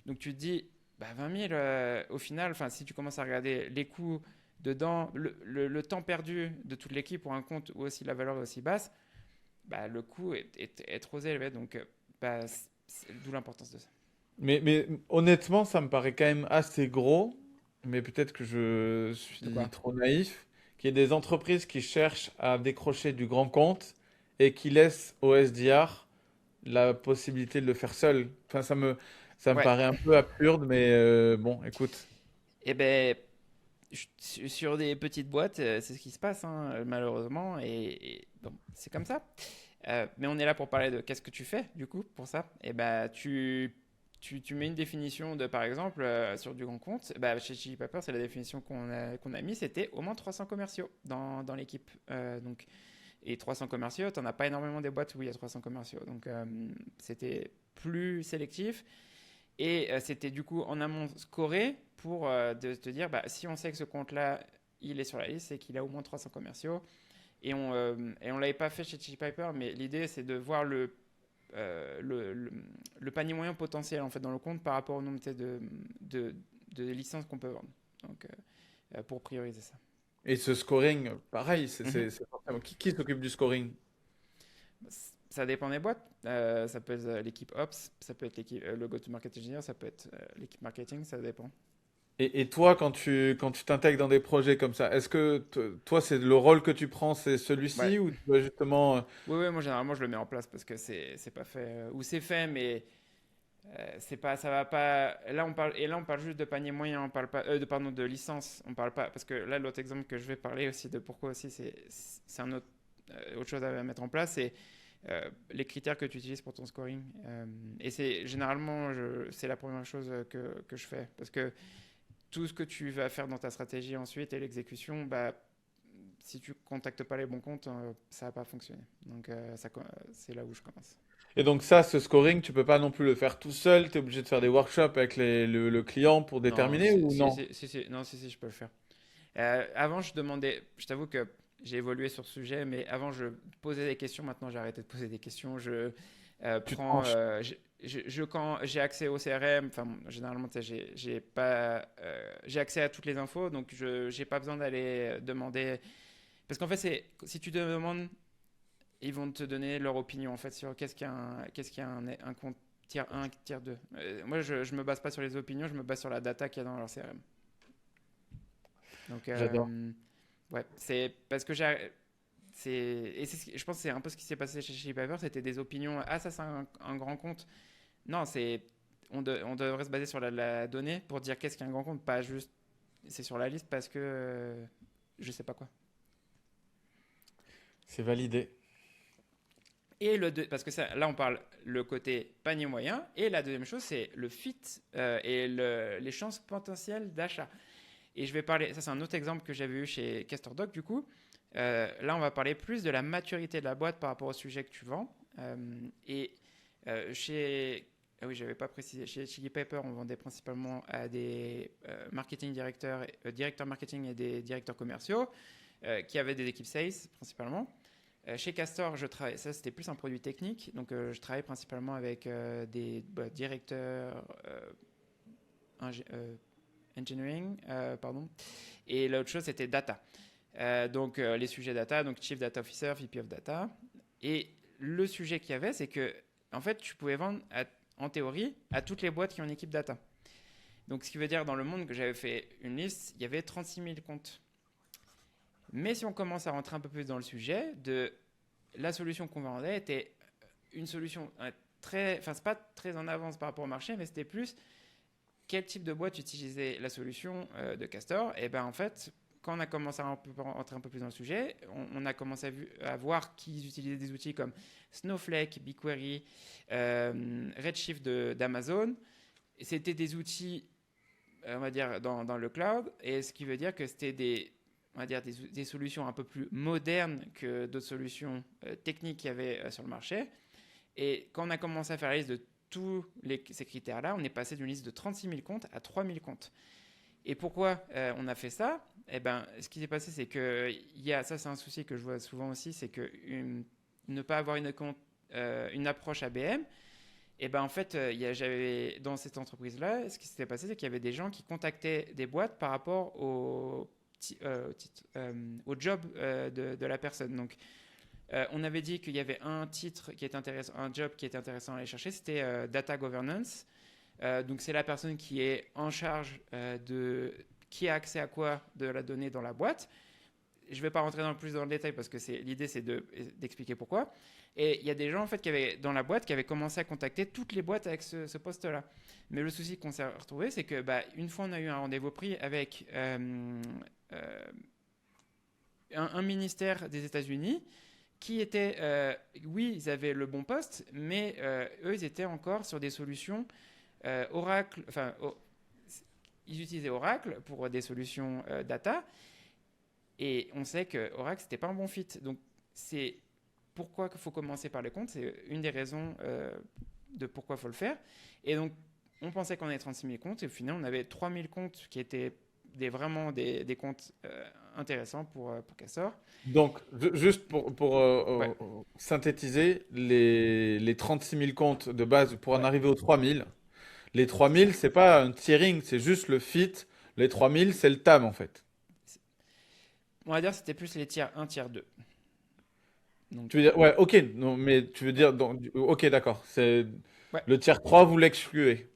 Donc tu te dis, 20 000, au final, si tu commences à regarder les coûts dedans, le temps perdu de toute l'équipe pour un compte où aussi la valeur est aussi basse, le coût est trop élevé. Donc, d'où l'importance de ça. Mais honnêtement, ça me paraît quand même assez gros, mais peut-être que je De suis quoi? trop naïf, qu'il y ait des entreprises qui cherchent à décrocher du grand compte et qui laissent au SDR la possibilité de le faire seul. Enfin, ça me Ouais. paraît un peu absurde, mais bon, écoute. Et ben, sur des petites boîtes, c'est ce qui se passe, hein, malheureusement. Et bon, c'est comme ça. Mais on est là pour parler de qu'est-ce que tu fais, du coup, pour ça. Et tu mets une définition de, par exemple, sur du grand compte. Chez Chili Pepper, c'est la définition qu'on a mis, c'était au moins 300 commerciaux dans l'équipe. Et 300 commerciaux, tu n'en as pas énormément des boîtes où il y a 300 commerciaux. Donc, c'était plus sélectif. Et c'était du coup en amont scoré pour de te dire, si on sait que ce compte-là, il est sur la liste, c'est qu'il a au moins 300 commerciaux. Et on l'avait pas fait chez Chili Piper, mais l'idée, c'est de voir le panier moyen potentiel en fait, dans le compte par rapport au nombre de licences qu'on peut vendre. Donc, pour prioriser ça. Et ce scoring, pareil, Mhm. c'est forcément... Qui s'occupe du scoring? Ça dépend des boîtes. Ça peut être l'équipe Ops, ça peut être le go-to-market engineer, ça peut être l'équipe marketing, ça dépend. Et toi, quand tu t'intègres dans des projets comme ça, est-ce que toi, c'est le rôle que tu prends, c'est Ouais. celui-ci ou tu dois justement... Oui, oui, moi généralement je le mets en place parce que c'est pas fait. Ou c'est fait, mais c'est pas, ça va pas. Là on parle juste de panier moyen, on parle pas, pardon, de licence, on parle pas parce que là l'autre exemple que je vais parler aussi de pourquoi aussi c'est autre chose à mettre en place, c'est les critères que tu utilises pour ton scoring. Et c'est généralement c'est la première chose que je fais parce que tout ce que tu vas faire dans ta stratégie ensuite et l'exécution, si tu contactes pas les bons comptes, ça va pas fonctionner. Donc c'est là où je commence. Et donc ça, ce scoring, tu peux pas non plus le faire tout seul, tu es obligé de faire des workshops avec le client pour Non, déterminer ou non? non, si, je peux le faire. Avant, je t'avoue que j'ai évolué sur ce sujet, mais avant, je posais des questions. Maintenant, j'ai arrêté de poser des questions. Je Tu prends, tranches. quand j'ai accès au CRM, généralement, tu sais, j'ai pas, j'ai accès à toutes les infos, donc j'ai pas besoin d'aller demander. Parce qu'en fait, si tu te demandes, ils vont te donner leur opinion en fait sur qu'est-ce qu'il y a un compte tier 1, tier 2. Moi, je me base pas sur les opinions, je me base sur la data qu'il y a dans leur CRM. Donc, J'adore. ouais, c'est parce que je pense que c'est un peu ce qui s'est passé chez Chili Pepper, c'était des opinions. Ah, ça, c'est un grand compte. Non, on devrait se baser sur la donnée pour dire qu'est-ce qu'un grand compte, pas juste c'est sur la liste parce que je sais pas quoi. C'est validé. Parce que là, on parle le côté panier moyen. Et la deuxième chose, c'est le fit et les chances potentielles d'achat. Et je vais parler, ça c'est un autre exemple que j'avais eu chez CastorDoc du coup. Là, on va parler plus de la maturité de la boîte par rapport au sujet que tu vends. Ah oui, j'avais pas précisé. Chez Chili Pepper, on vendait principalement à des marketing directeurs, directeurs marketing et des directeurs commerciaux qui avaient des équipes sales principalement. Chez Castor, ça c'était plus un produit technique, donc je travaille principalement avec des directeurs engineering, pardon, et l'autre chose c'était data. Donc les sujets data, donc Chief Data Officer, VP of Data. Et le sujet qu'il y avait, c'est que en fait, tu pouvais vendre en théorie à toutes les boîtes qui ont une équipe data. Donc ce qui veut dire dans le monde que j'avais fait une liste, il y avait 36 000 comptes. Mais si on commence à rentrer un peu plus dans le sujet, la solution qu'on vendait était une solution c'est pas très en avance par rapport au marché, mais c'était plus quel type de boîte utilisait la solution de Castor. Et en fait, quand on a commencé à rentrer un peu plus dans le sujet, on a commencé à voir qu'ils utilisaient des outils comme Snowflake, BigQuery, Redshift d'Amazon. C'était des outils, on va dire, dans le cloud, et ce qui veut dire que c'était on va dire des solutions un peu plus modernes que d'autres solutions techniques qu'il y avait sur le marché. Et quand on a commencé à faire la liste de tous ces critères-là, on est passé d'une liste de 36 000 comptes à 3 000 comptes. Et pourquoi on a fait ça? Eh ben, ce qui s'est passé, c'est que ça, c'est un souci que je vois souvent aussi, c'est que ne pas avoir une approche ABM. Et ben en fait, j'avais dans cette entreprise-là, ce qui s'était passé, c'est qu'il y avait des gens qui contactaient des boîtes par rapport au job de la personne. Donc, on avait dit qu'il y avait un titre qui était intéressant, un job qui était intéressant à aller chercher, c'était data governance. Donc, c'est la personne qui est en charge de qui a accès à quoi de la donnée dans la boîte. Je ne vais pas rentrer plus dans le détail parce que l'idée, c'est d'expliquer pourquoi. Et il y a des gens en fait dans la boîte qui avaient commencé à contacter toutes les boîtes avec ce poste-là. Mais le souci qu'on s'est retrouvé, c'est que une fois on a eu un rendez-vous pris avec un ministère des États-Unis qui était, oui, ils avaient le bon poste, mais eux, ils étaient encore sur des solutions Oracle, ils utilisaient Oracle pour des solutions data, et on sait que Oracle, c'était pas un bon fit. Donc, c'est pourquoi il faut commencer par les comptes. C'est une des raisons de pourquoi il faut le faire. Et donc, on pensait qu'on avait 36 000 comptes, et au final, on avait 3 000 comptes qui étaient vraiment des comptes intéressants pour Castor. Donc, juste pour Ouais. synthétiser, les 36 000 comptes de base pour en Ouais, arriver aux 3 000, les 3 c'est 000, ça. c'est pas un tiering, c'est juste le fit. Les 3 000, c'est le TAM en fait. On va dire que c'était plus les tiers 1, tiers 2. Tu veux Donc, dire, ouais, ok, non, mais tu veux ouais. dire, ok, d'accord. C'est Ouais. le tiers 3, vous l'excluez.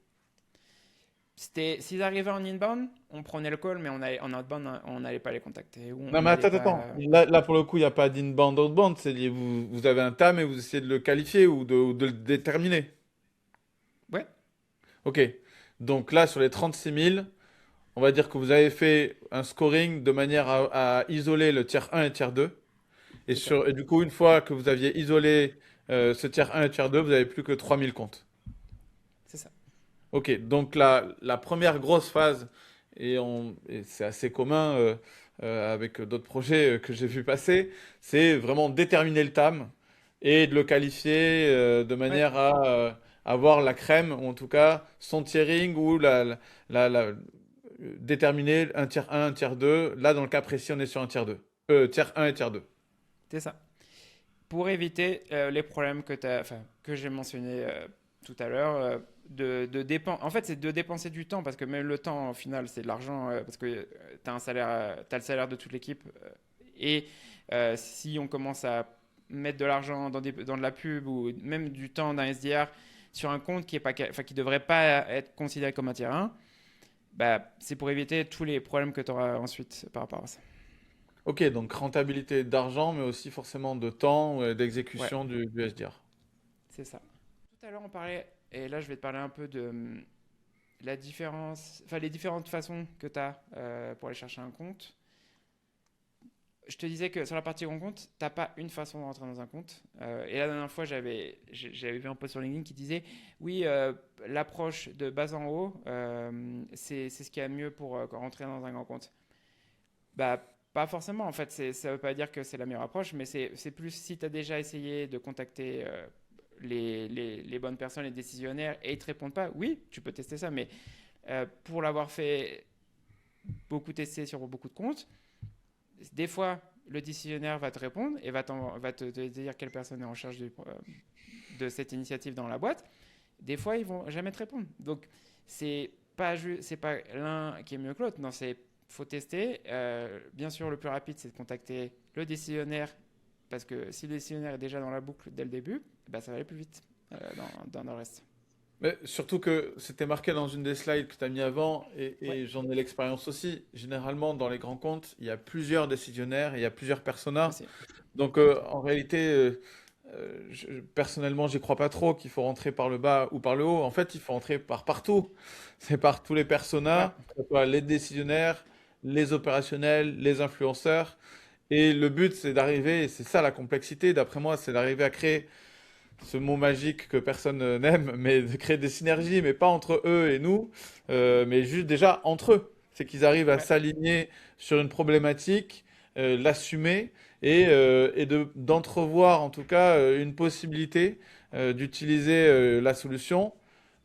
S'ils arrivaient en inbound, on prenait le call, mais en outbound, on n'allait pas les contacter. Ou on Non, mais n'allait attends. pas. Là, pour le coup, il n'y a pas d'inbound, outbound. Vous avez un TAM et vous essayez de le qualifier ou de le déterminer. Ouais, Ok. Donc là, sur les 36 000, on va dire que vous avez fait un scoring de manière à isoler le tiers 1 et tiers 2. c'est ça. Et du coup, une fois que vous aviez isolé ce tiers 1 et tiers 2, vous n'avez plus que 3 000 comptes. C'est ça. Ok, donc la première grosse phase, et c'est assez commun avec d'autres projets que j'ai vu passer, c'est vraiment déterminer le TAM et de le qualifier de Ouais, manière à avoir la crème, ou en tout cas son tiering ou déterminer un tiers 1, un tiers 2. Là, dans le cas précis, on est sur un tiers 2. Tiers 1 et tiers 2. c'est ça. Pour éviter les problèmes que j'ai mentionnés tout à l'heure, en fait, c'est de dépenser du temps, parce que même le temps, au final, c'est de l'argent, parce que tu as un salaire, t'as le salaire de toute l'équipe. Et si on commence à mettre de l'argent dans de la pub ou même du temps d'un SDR sur un compte qui devrait pas être considéré comme un tier 1, c'est pour éviter tous les problèmes que tu auras ensuite par rapport à ça. Ok, donc rentabilité d'argent, mais aussi forcément de temps et Ouais, d'exécution du SDR. c'est ça. Tout à l'heure, on parlait, et là, je vais te parler un peu de la différence, enfin, les différentes façons que tu as pour aller chercher un compte. Je te disais que sur la partie grand compte, tu n'as pas une façon de rentrer dans un compte. Et la dernière fois, j'avais vu un post sur LinkedIn qui disait oui, l'approche de bas en haut, c'est ce qui est mieux pour rentrer dans un grand compte. Bah, pas forcément, en fait. Ça ne veut pas dire que c'est la meilleure approche, mais c'est plus si tu as déjà essayé de contacter les bonnes personnes, les décisionnaires, et ils ne te répondent pas, oui, tu peux tester ça, mais pour l'avoir fait beaucoup tester sur beaucoup de comptes, des fois, le décisionnaire va te répondre et va te dire quelle personne est en charge de cette initiative dans la boîte. Des fois, ils vont jamais te répondre. Donc, c'est pas l'un qui est mieux que l'autre. Non, c'est faut tester. Bien sûr, le plus rapide, c'est de contacter le décisionnaire, parce que si le décisionnaire est déjà dans la boucle dès le début, ça va aller plus vite dans le reste. Mais surtout que c'était marqué dans une des slides que tu as mis avant, Ouais, et j'en ai l'expérience aussi. Généralement, dans les grands comptes, il y a plusieurs décisionnaires, il y a plusieurs personas. aussi. Donc, Ok. en réalité, personnellement, j'y crois pas trop qu'il faut rentrer par le bas ou par le haut. En fait, il faut rentrer par partout. C'est par tous les Ouais, personas, que ce soit les décisionnaires, les opérationnels, les influenceurs. Et le but, c'est d'arriver, et c'est ça la complexité, d'après moi, c'est d'arriver à créer ce mot magique que personne n'aime, mais de créer des synergies, mais pas entre eux et nous, mais juste déjà entre eux. C'est qu'ils arrivent à ouais, s'aligner sur une problématique, l'assumer et d'entrevoir en tout cas une possibilité d'utiliser la solution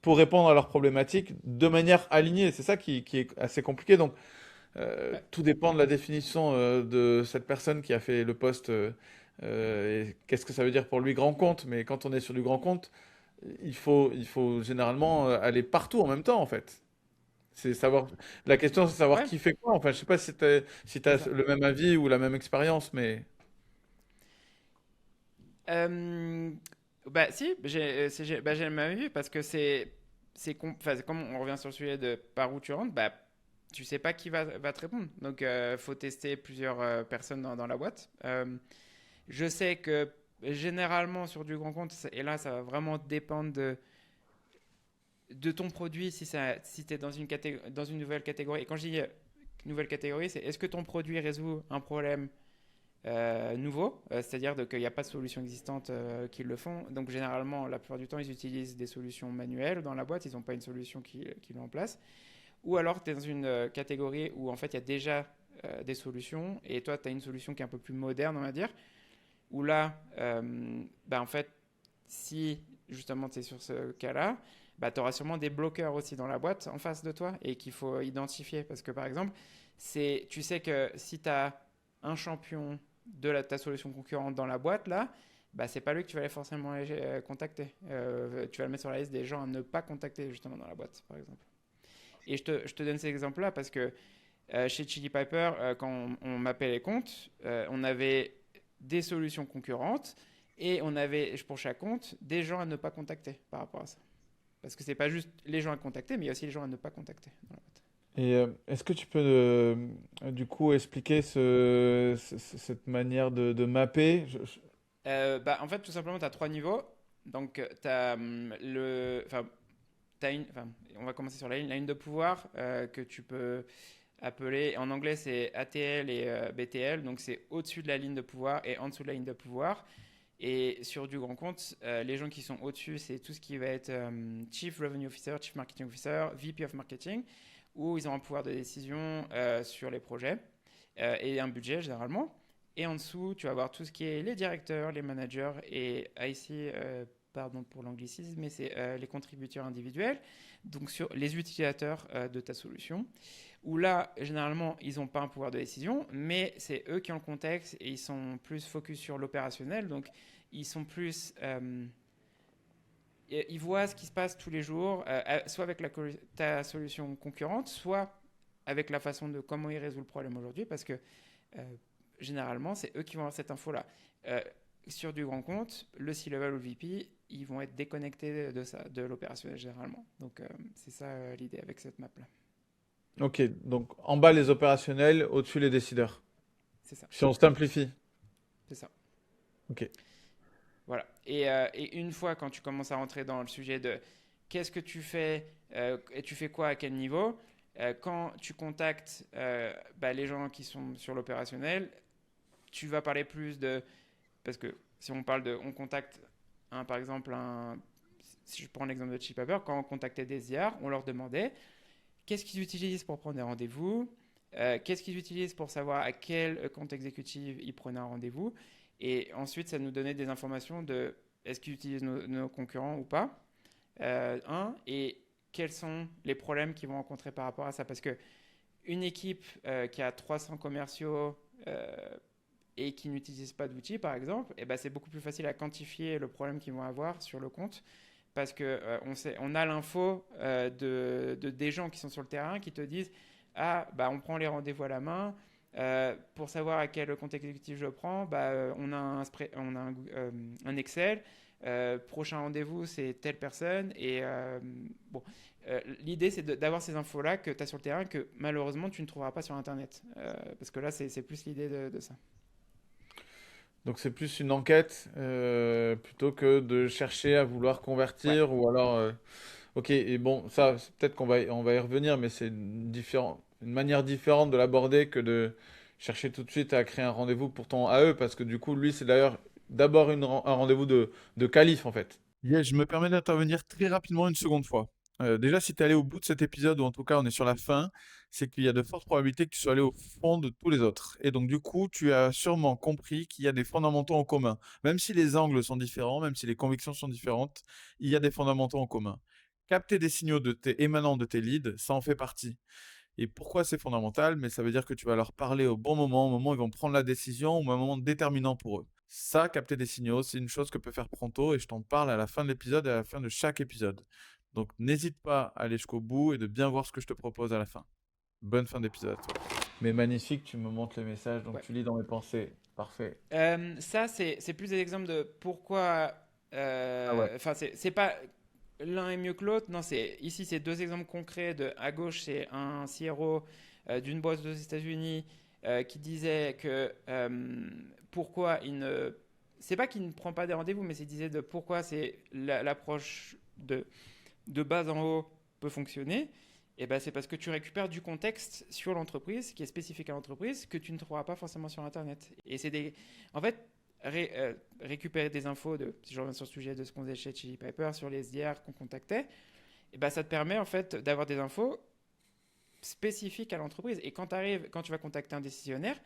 pour répondre à leurs problématiques de manière alignée. C'est ça qui est assez compliqué. Donc, Ouais. Tout dépend de la définition de cette personne qui a fait le post et qu'est-ce que ça veut dire pour lui grand compte. Mais quand on est sur du grand compte, il faut généralement aller partout en même temps, en fait. C'est savoir. La question, c'est savoir Ouais, qui fait quoi. Enfin, je sais pas si c'est t'as ça. le même avis ou la même expérience, mais Euh, Bah si, j'ai le même avis parce que enfin, c'est comme on revient sur le sujet de par où tu rentres, bah tu sais pas qui va te répondre. Donc faut tester plusieurs personnes dans la boîte. Je sais que généralement sur du grand compte, et là ça va vraiment dépendre de ton produit si tu es dans une nouvelle catégorie. Et quand je dis nouvelle catégorie, c'est est-ce que ton produit résout un problème nouveau, c'est-à-dire qu'il n'y a pas de solution existante qui le font. Donc généralement, la plupart du temps, ils utilisent des solutions manuelles dans la boîte, ils n'ont pas une solution qui l'ont en place. Ou alors tu es dans une catégorie où en fait il y a déjà des solutions et toi tu as une solution qui est un peu plus moderne, on va dire, où là, bah, en fait, si justement tu es sur ce cas-là, bah, tu auras sûrement des bloqueurs aussi dans la boîte en face de toi et qu'il faut identifier. Parce que par exemple, tu sais que si tu as un champion de ta solution concurrente dans la boîte, là, bah, c'est pas lui que tu vas aller forcément aller contacter. Tu vas le mettre sur la liste des gens à ne pas contacter justement dans la boîte, par exemple. Et je te donne ces exemples-là parce que chez Chili Piper, quand on mappait les comptes, on avait des solutions concurrentes et on avait pour chaque compte des gens à ne pas contacter par rapport à ça. Parce que c'est pas juste les gens à contacter, mais il y a aussi les gens à ne pas contacter dans la boîte. et est-ce que tu peux du coup expliquer cette manière de mapper? Bah, en fait, tout simplement, tu as trois niveaux. Donc, tu as enfin, on va commencer sur la ligne de pouvoir que tu peux appeler. En anglais, c'est ATL et BTL. Donc, c'est au-dessus de la ligne de pouvoir et en dessous de la ligne de pouvoir. Et sur du grand compte, les gens qui sont au-dessus, c'est tout ce qui va être Chief Revenue Officer, Chief Marketing Officer, VP of Marketing, où ils ont un pouvoir de décision sur les projets et un budget généralement. Et en dessous, tu vas avoir tout ce qui est les directeurs, les managers et ici, pardon pour l'anglicisme, mais c'est les contributeurs individuels, donc sur les utilisateurs de ta solution, où là, généralement, ils n'ont pas un pouvoir de décision, mais c'est eux qui ont le contexte et ils sont plus focus sur l'opérationnel, donc ils sont plus... ils voient ce qui se passe tous les jours, soit avec ta solution concurrente, soit avec la façon de comment ils résolvent le problème aujourd'hui, parce que euh, généralement, c'est eux qui vont avoir cette info-là. Euh, sur du grand compte, le C-level ou le VP, ils vont être déconnectés de ça, de l'opérationnel généralement. Donc, c'est ça l'idée avec cette map-là. Ok, donc en bas les opérationnels, au-dessus les décideurs. C'est ça, Si on simplifie. c'est ça. Ok. Voilà. Et une fois, quand tu commences à rentrer dans le sujet de qu'est-ce que tu fais et tu fais quoi à quel niveau, quand tu contactes bah, les gens qui sont sur l'opérationnel, tu vas parler plus de... Parce que si on parle de... On contacte, par exemple, si je prends l'exemple de Chipper, quand on contactait des IR, on leur demandait qu'est-ce qu'ils utilisent pour prendre des rendez-vous, qu'est-ce qu'ils utilisent pour savoir à quel compte exécutif ils prenaient un rendez-vous. Et ensuite, ça nous donnait des informations de est-ce qu'ils utilisent nos concurrents ou pas. Et quels sont les problèmes qu'ils vont rencontrer par rapport à ça. Parce que une équipe qui a 300 commerciaux et qui n'utilisent pas d'outils, par exemple, eh ben, c'est beaucoup plus facile à quantifier le problème qu'ils vont avoir sur le compte parce que on a l'info des gens qui sont sur le terrain qui te disent ah bah on prend les rendez-vous à la main. Pour savoir à quel compte exécutif je prends, bah, on a un Excel. Prochain rendez-vous, c'est telle personne. Et bon, l'idée, c'est d'avoir ces infos-là que tu as sur le terrain que malheureusement, tu ne trouveras pas sur Internet. Parce que là, c'est plus l'idée de ça. Donc c'est plus une enquête plutôt que de chercher à vouloir Ouais, convertir ou alors. Ok, et bon, ça, peut-être qu'on va y revenir, mais c'est une manière différente de l'aborder que de chercher tout de suite à créer un rendez-vous pour ton AE, parce que du coup, lui, c'est d'ailleurs d'abord un rendez-vous de qualif, en fait. Yes, je me permets d'intervenir très rapidement une seconde fois. Déjà, si tu es allé au bout de cet épisode, ou en tout cas on est sur la fin, c'est qu'il y a de fortes probabilités que tu sois allé au fond de tous les autres. Et donc du coup, tu as sûrement compris qu'il y a des fondamentaux en commun. Même si les angles sont différents, même si les convictions sont différentes, il y a des fondamentaux en commun. Capter des signaux émanant de tes leads, ça en fait partie. Et pourquoi c'est fondamental? Mais ça veut dire que tu vas leur parler au bon moment, au moment où ils vont prendre la décision ou à un moment déterminant pour eux. Ça, capter des signaux, c'est une chose que peut faire Pronto et je t'en parle à la fin de l'épisode et à la fin de chaque épisode. Donc n'hésite pas à aller jusqu'au bout et de bien voir ce que je te propose à la fin. Bonne fin d'épisode. Mais magnifique, tu me montres le message, donc Ouais. tu lis dans mes pensées. Parfait. Ça, c'est plus des exemples de pourquoi. Ah ouais. Enfin, c'est pas l'un est mieux que l'autre. Non, ici, c'est deux exemples concrets. À gauche, c'est un CRO d'une boîte aux États-Unis qui disait que pourquoi il ne. C'est pas qu'il ne prend pas des rendez-vous, mais c'est disait de pourquoi l'approche de bas en haut peut fonctionner. Et ben, c'est parce que tu récupères du contexte sur l'entreprise qui est spécifique à l'entreprise que tu ne trouveras pas forcément sur Internet. Et en fait, récupérer des infos si je reviens sur le sujet de ce qu'on faisait chez Chili Piper, sur les SDR qu'on contactait, et ben, ça te permet en fait d'avoir des infos spécifiques à l'entreprise. Et quand tu vas contacter un décisionnaire,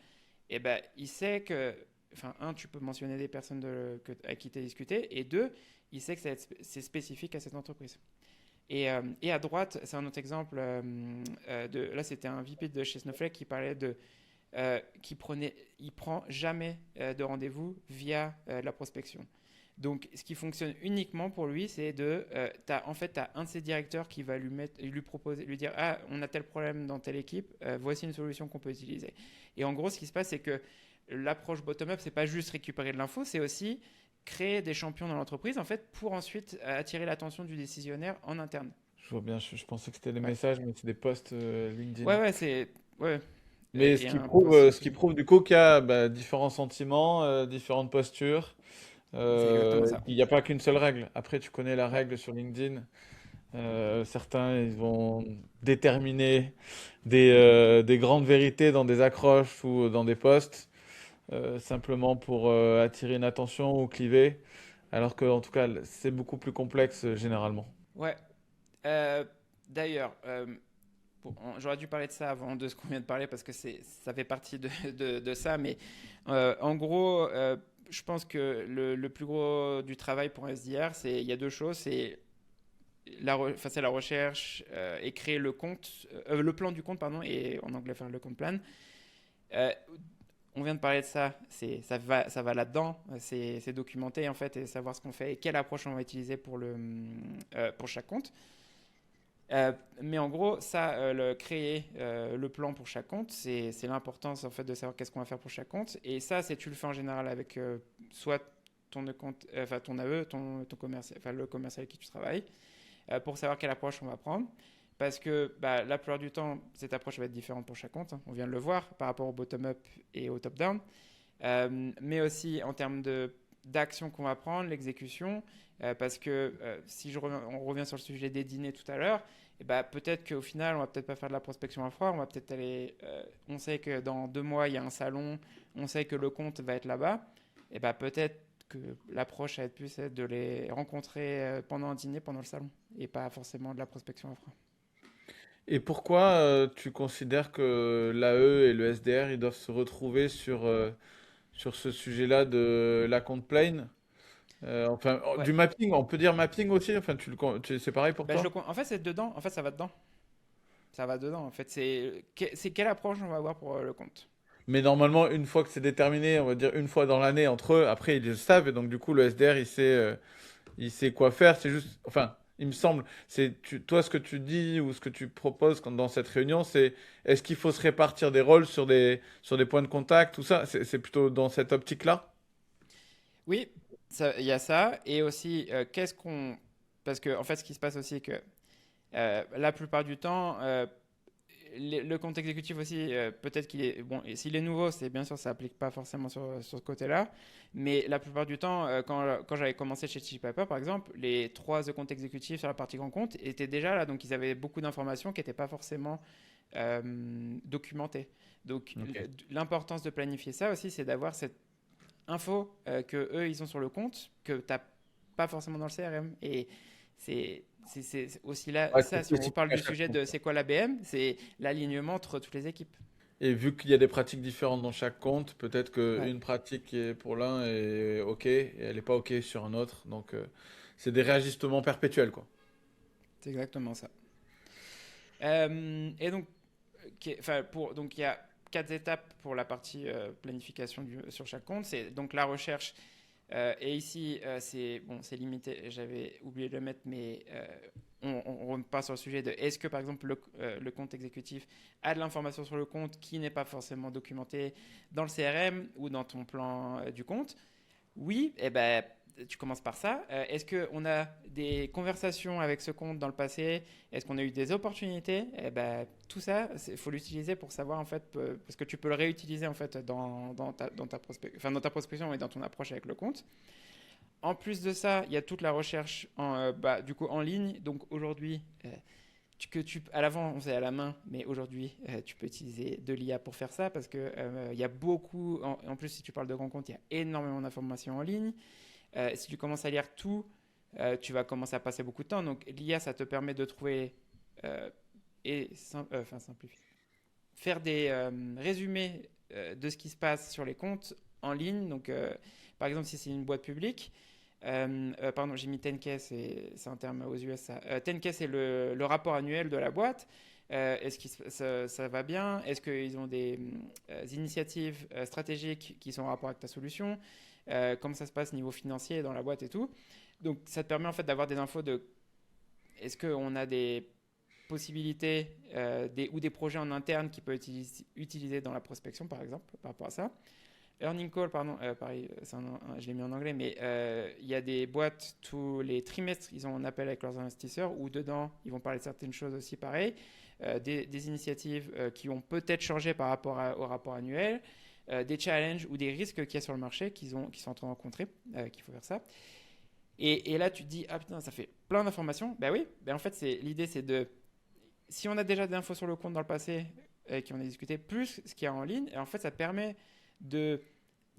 et ben, il sait que, enfin, tu peux mentionner des personnes à qui tu as discuté, et deux, il sait que c'est spécifique à cette entreprise. Et à droite, c'est un autre exemple. Là, c'était un VP de chez Snowflake qui parlait il prend jamais de rendez-vous via la prospection. Donc, ce qui fonctionne uniquement pour lui, c'est en fait, tu as un de ses directeurs qui va lui proposer, lui dire, ah, on a tel problème dans telle équipe, voici une solution qu'on peut utiliser. Et en gros, ce qui se passe, c'est que l'approche bottom-up, c'est pas juste récupérer de l'info, c'est aussi créer des champions dans l'entreprise, en fait, pour ensuite attirer l'attention du décisionnaire en interne. Je vois bien, je pensais que c'était des Ouais, messages, mais c'est des posts LinkedIn. ouais, c'est... Ouais. Mais Et un post ce qui LinkedIn. prouve du coup qu'il y a différents sentiments, différentes postures. C'est exactement ça. Il n'y a pas qu'une seule règle. Après, tu connais la règle sur LinkedIn. Certains, ils vont déterminer des grandes vérités dans des accroches ou dans des posts, simplement pour attirer une attention ou cliver, alors que, en tout cas, c'est beaucoup plus complexe généralement. Ouais. Euh, D'ailleurs, j'aurais dû parler de ça avant de ce qu'on vient de parler parce que ça fait partie de ça, mais en gros, je pense que le plus gros du travail pour un SDR, il y a deux choses. C'est la recherche et créer le plan du compte, pardon, et en anglais faire le compte plan. Euh, on vient de parler de ça, ça va là-dedans, c'est documenté en fait et savoir ce qu'on fait et quelle approche on va utiliser pour chaque compte. Mais en gros, créer le plan pour chaque compte, c'est l'importance en fait de savoir qu'est-ce qu'on va faire pour chaque compte. Et ça, tu le fais en général avec soit ton AE, ton commercial, enfin le commercial avec qui tu travailles, pour savoir quelle approche on va prendre. Parce que la plupart du temps, cette approche va être différente pour chaque compte. Hein. On vient de le voir par rapport au bottom-up et au top-down. Mais aussi en termes d'action qu'on va prendre, l'exécution. Parce que si on revient sur le sujet des dîners tout à l'heure, et peut-être qu'au final, on va peut-être pas faire de la prospection à froid. On va peut-être aller. On sait que dans 2 mois, il y a un salon. On sait que le compte va être là-bas. Et peut-être que l'approche va être plus de les rencontrer pendant un dîner, pendant le salon, et pas forcément de la prospection à froid. Et pourquoi tu considères que l'AE et le SDR, ils doivent se retrouver sur ce sujet-là de la compte plane? Enfin, Ouais. du mapping, on peut dire mapping aussi, enfin, c'est pareil pour toi? En fait, c'est dedans. En fait, ça va dedans. Ça va dedans. En fait, c'est quelle approche on va avoir pour le compte. Mais normalement, une fois que c'est déterminé, on va dire une fois dans l'année entre eux, après ils le savent, et donc du coup, le SDR, il sait quoi faire. C'est juste, enfin, il me semble, toi, ce que tu dis ou ce que tu proposes dans cette réunion, c'est est-ce qu'il faut se répartir des rôles sur des points de contact, tout ça? C'est plutôt dans cette optique-là? Oui, il y a ça. Et aussi, qu'est-ce qu'on. Parce que, en fait, ce qui se passe aussi, c'est que la plupart du temps, le compte exécutif aussi, peut-être qu'il est. Bon, et s'il est nouveau, c'est bien sûr, ça n'applique pas forcément sur ce côté-là. Mais la plupart du temps, quand j'avais commencé chez Chili Pepper, par exemple, les 3 comptes exécutifs sur la partie grand compte étaient déjà là. Donc, ils avaient beaucoup d'informations qui n'étaient pas forcément documentées. Donc, Ok. l'importance de planifier ça aussi, c'est d'avoir cette info que eux ils ont sur le compte que tu n'as pas forcément dans le CRM. Et c'est aussi là, Ouais, c'est ça, si on spécifique reparle à du chaque sujet compte. de c'est quoi l'ABM, c'est l'alignement entre toutes les équipes. Et vu qu'il y a des pratiques différentes dans chaque compte, peut-être Ouais, qu'une pratique qui est pour l'un est OK et elle n'est pas OK sur un autre. Donc, c'est des réajustements perpétuels, quoi. c'est exactement ça. Et donc, Donc il y a 4 étapes pour la partie planification sur chaque compte. C'est donc la recherche. Et ici, c'est limité. J'avais oublié de le mettre, mais on repart sur le sujet de est-ce que, par exemple, le compte exécutif a de l'information sur le compte qui n'est pas forcément documentée dans le CRM ou dans ton plan du compte. Oui, eh ben, tu commences par ça. Est-ce qu'on a des conversations avec ce compte dans le passé? Est-ce qu'on a eu des opportunités? Eh ben, tout ça, il faut l'utiliser pour savoir, en fait, parce que tu peux le réutiliser en fait, dans ta prospection et dans ton approche avec le compte. En plus de ça, il y a toute la recherche du coup, en ligne. Donc aujourd'hui, à l'avant, on faisait à la main, mais aujourd'hui, tu peux utiliser de l'IA pour faire ça parce que il y a beaucoup. En plus, si tu parles de grands comptes, il y a énormément d'informations en ligne. Si tu commences à lire tout, tu vas commencer à passer beaucoup de temps. Donc l'IA, ça te permet de trouver simplifier, faire des résumés de ce qui se passe sur les comptes en ligne. Donc par exemple, si c'est une boîte publique, pardon, j'ai mis 10K, c'est un terme aux US. 10K, c'est le rapport annuel de la boîte. Est-ce que ça va bien? Est-ce qu'ils ont des initiatives stratégiques qui sont en rapport avec ta solution? Comment ça se passe niveau financier dans la boîte et tout. Donc ça te permet en fait d'avoir des infos de est-ce qu'on a des possibilités ou des projets en interne qui peuvent être utilisés dans la prospection par exemple par rapport à ça. Earning call, pardon, pareil, je l'ai mis en anglais, mais il y a des boîtes tous les trimestres, ils ont un appel avec leurs investisseurs où dedans ils vont parler de certaines choses aussi pareil, des initiatives qui ont peut-être changé par rapport au rapport annuel. Des challenges ou des risques qu'il y a sur le marché qu'ils sont en train de rencontrer, qu'il faut faire ça. Et là, tu te dis, ah putain, ça fait plein d'informations. Ben oui, en fait, l'idée, c'est si on a déjà des infos sur le compte dans le passé et qu'on a discuté, plus ce qu'il y a en ligne, et en fait, ça permet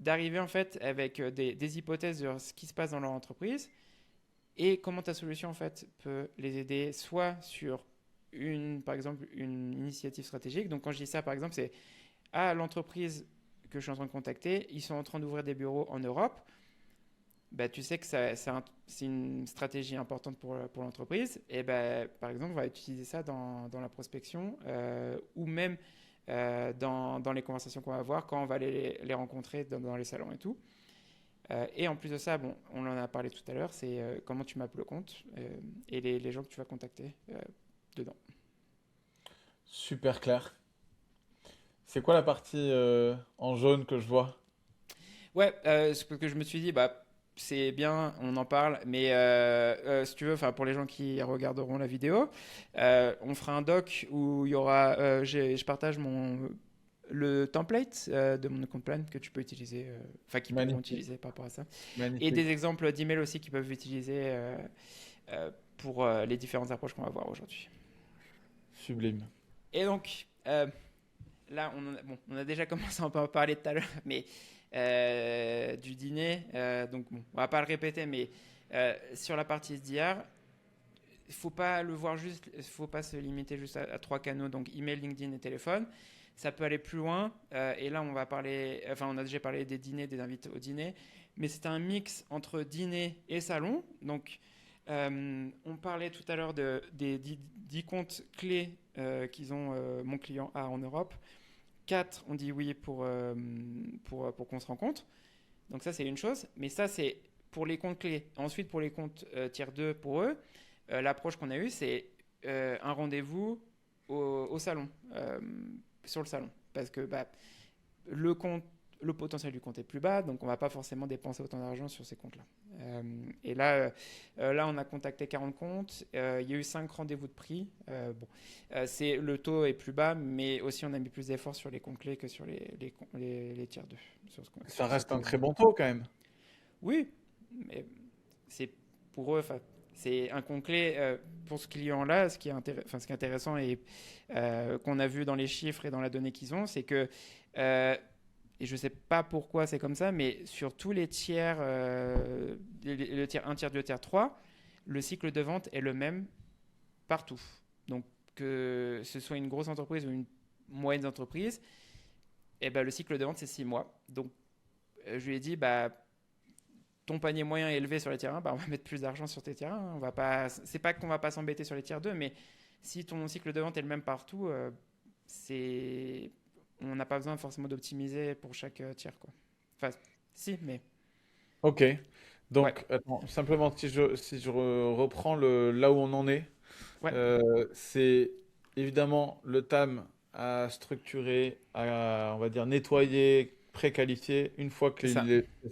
d'arriver en fait avec des hypothèses sur ce qui se passe dans leur entreprise et comment ta solution en fait peut les aider soit sur par exemple, une initiative stratégique. Donc quand je dis ça, par exemple, c'est l'entreprise que je suis en train de contacter, ils sont en train d'ouvrir des bureaux en Europe. Bah, tu sais que c'est une stratégie importante pour l'entreprise. Et bah, par exemple, on va utiliser ça dans la prospection ou même dans les conversations qu'on va avoir quand on va les rencontrer dans les salons et tout. Et en plus de ça, bon, on en a parlé tout à l'heure, c'est comment tu mappes le compte et les gens que tu vas contacter dedans. Super clair. C'est quoi la partie en jaune que je vois? Ouais, c'est parce que je me suis dit, bah, c'est bien, on en parle, mais si tu veux, enfin pour les gens qui regarderont la vidéo, on fera un doc où il y aura, je partage le template de mon compte plan que tu peux utiliser, enfin qui pourront Magnifique, utiliser par rapport à ça, et des magnifique, exemples d'emails aussi qu'ils peuvent utiliser pour les différentes approches qu'on va voir aujourd'hui. sublime. Et donc, là, on a déjà commencé à en parler tout à l'heure, mais du dîner. Donc, bon, on va pas le répéter, mais sur la partie SDR, il faut pas le voir juste, il faut pas se limiter juste à 3 canaux, donc email, LinkedIn et téléphone. Ça peut aller plus loin. Et là, on a déjà parlé des dîners, des invités au dîner, mais c'est un mix entre dîner et salon. Donc, on parlait tout à l'heure des 10 comptes clés qu'ils ont, mon client a en Europe. 4 on dit oui pour qu'on se rencontre. Donc ça, c'est une chose. Mais ça, c'est pour les comptes clés. Ensuite, pour les comptes tiers 2, pour eux, l'approche qu'on a eue, c'est un rendez-vous au salon, sur le salon. Parce que le potentiel du compte est plus bas, donc on ne va pas forcément dépenser autant d'argent sur ces comptes-là. Et là, on a contacté 40 comptes, il y a eu 5 rendez-vous de prix. Le taux est plus bas, mais aussi on a mis plus d'efforts sur les comptes clés que sur les tiers 2. Ça reste un très bon taux quand même. Oui, mais c'est pour eux, c'est un compte clé pour ce client-là. Ce qui est intéressant et qu'on a vu dans les chiffres et dans la donnée qu'ils ont, c'est que et je ne sais pas pourquoi c'est comme ça, mais sur tous les tiers, le tiers 1, tiers 2, tiers 3, le cycle de vente est le même partout. Donc, que ce soit une grosse entreprise ou une moyenne entreprise, ben, le cycle de vente, c'est 6 mois. Donc, je lui ai dit, ton panier moyen est élevé sur les tiers 1, on va mettre plus d'argent sur tes tiers 1. C'est pas qu'on ne va pas s'embêter sur les tiers 2, mais si ton cycle de vente est le même partout, on n'a pas besoin forcément d'optimiser pour chaque tiers, quoi. Enfin, si, mais Ok. ouais, Donc, attends, simplement, si je reprends là où on en est, ouais, c'est évidemment le TAM à structurer, à, on va dire, nettoyer, préqualifier. Une fois c'est ça.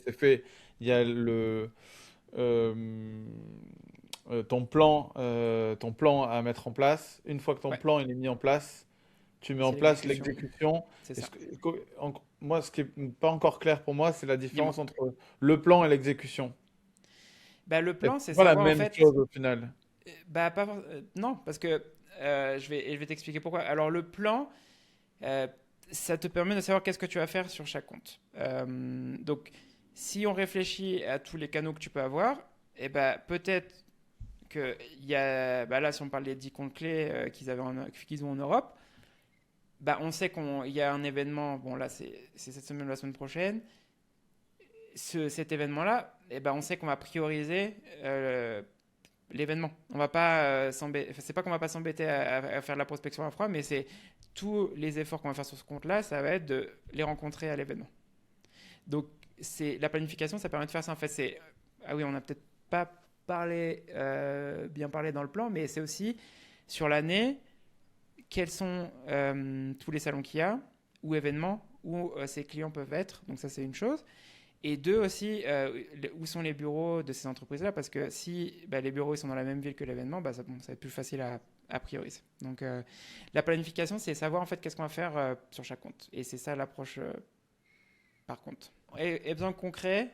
c'est fait, il y a euh, ton plan à mettre en place. Une fois que ton Ouais, plan il est mis en place, tu mets en c'est place l'exécution, l'exécution. c'est Et ça. moi, ce qui est pas encore clair pour moi, c'est la Dis-moi. différence entre le plan et l'exécution. Bah, le Est-ce plan, que c'est c'est pas la savoir en même fait. chose au final? Bah, non, parce que je vais t'expliquer pourquoi. Alors, le plan, euh, ça te permet de savoir qu'est-ce que tu vas faire sur chaque compte. Donc, si on réfléchit à tous les canaux que tu peux avoir, eh ben, peut-être que bah là, si on parle des 10 comptes clés qu'ils ont en Europe, bah, on sait qu'il y a un événement, bon là c'est cette semaine ou la semaine prochaine, cet événement-là, eh ben, on sait qu'on va prioriser l'événement. On va pas s'embêter, enfin, c'est pas qu'on va pas s'embêter à faire de la prospection à froid, mais c'est tous les efforts qu'on va faire sur ce compte-là, ça va être de les rencontrer à l'événement. Donc c'est la planification, ça permet de faire ça. En fait, ah oui, on n'a peut-être pas bien parlé dans le plan, mais c'est aussi sur l'année, quels sont tous les salons qu'il y a ou événements où ces clients peuvent être. Donc ça, c'est une chose. Et deux aussi, où sont les bureaux de ces entreprises-là? Parce que si bah, les bureaux ils sont dans la même ville que l'événement, bah, ça va être plus facile à prioriser. Donc la planification, c'est savoir en fait qu'est-ce qu'on va faire sur chaque compte. Et c'est ça l'approche par compte. Et besoin concret,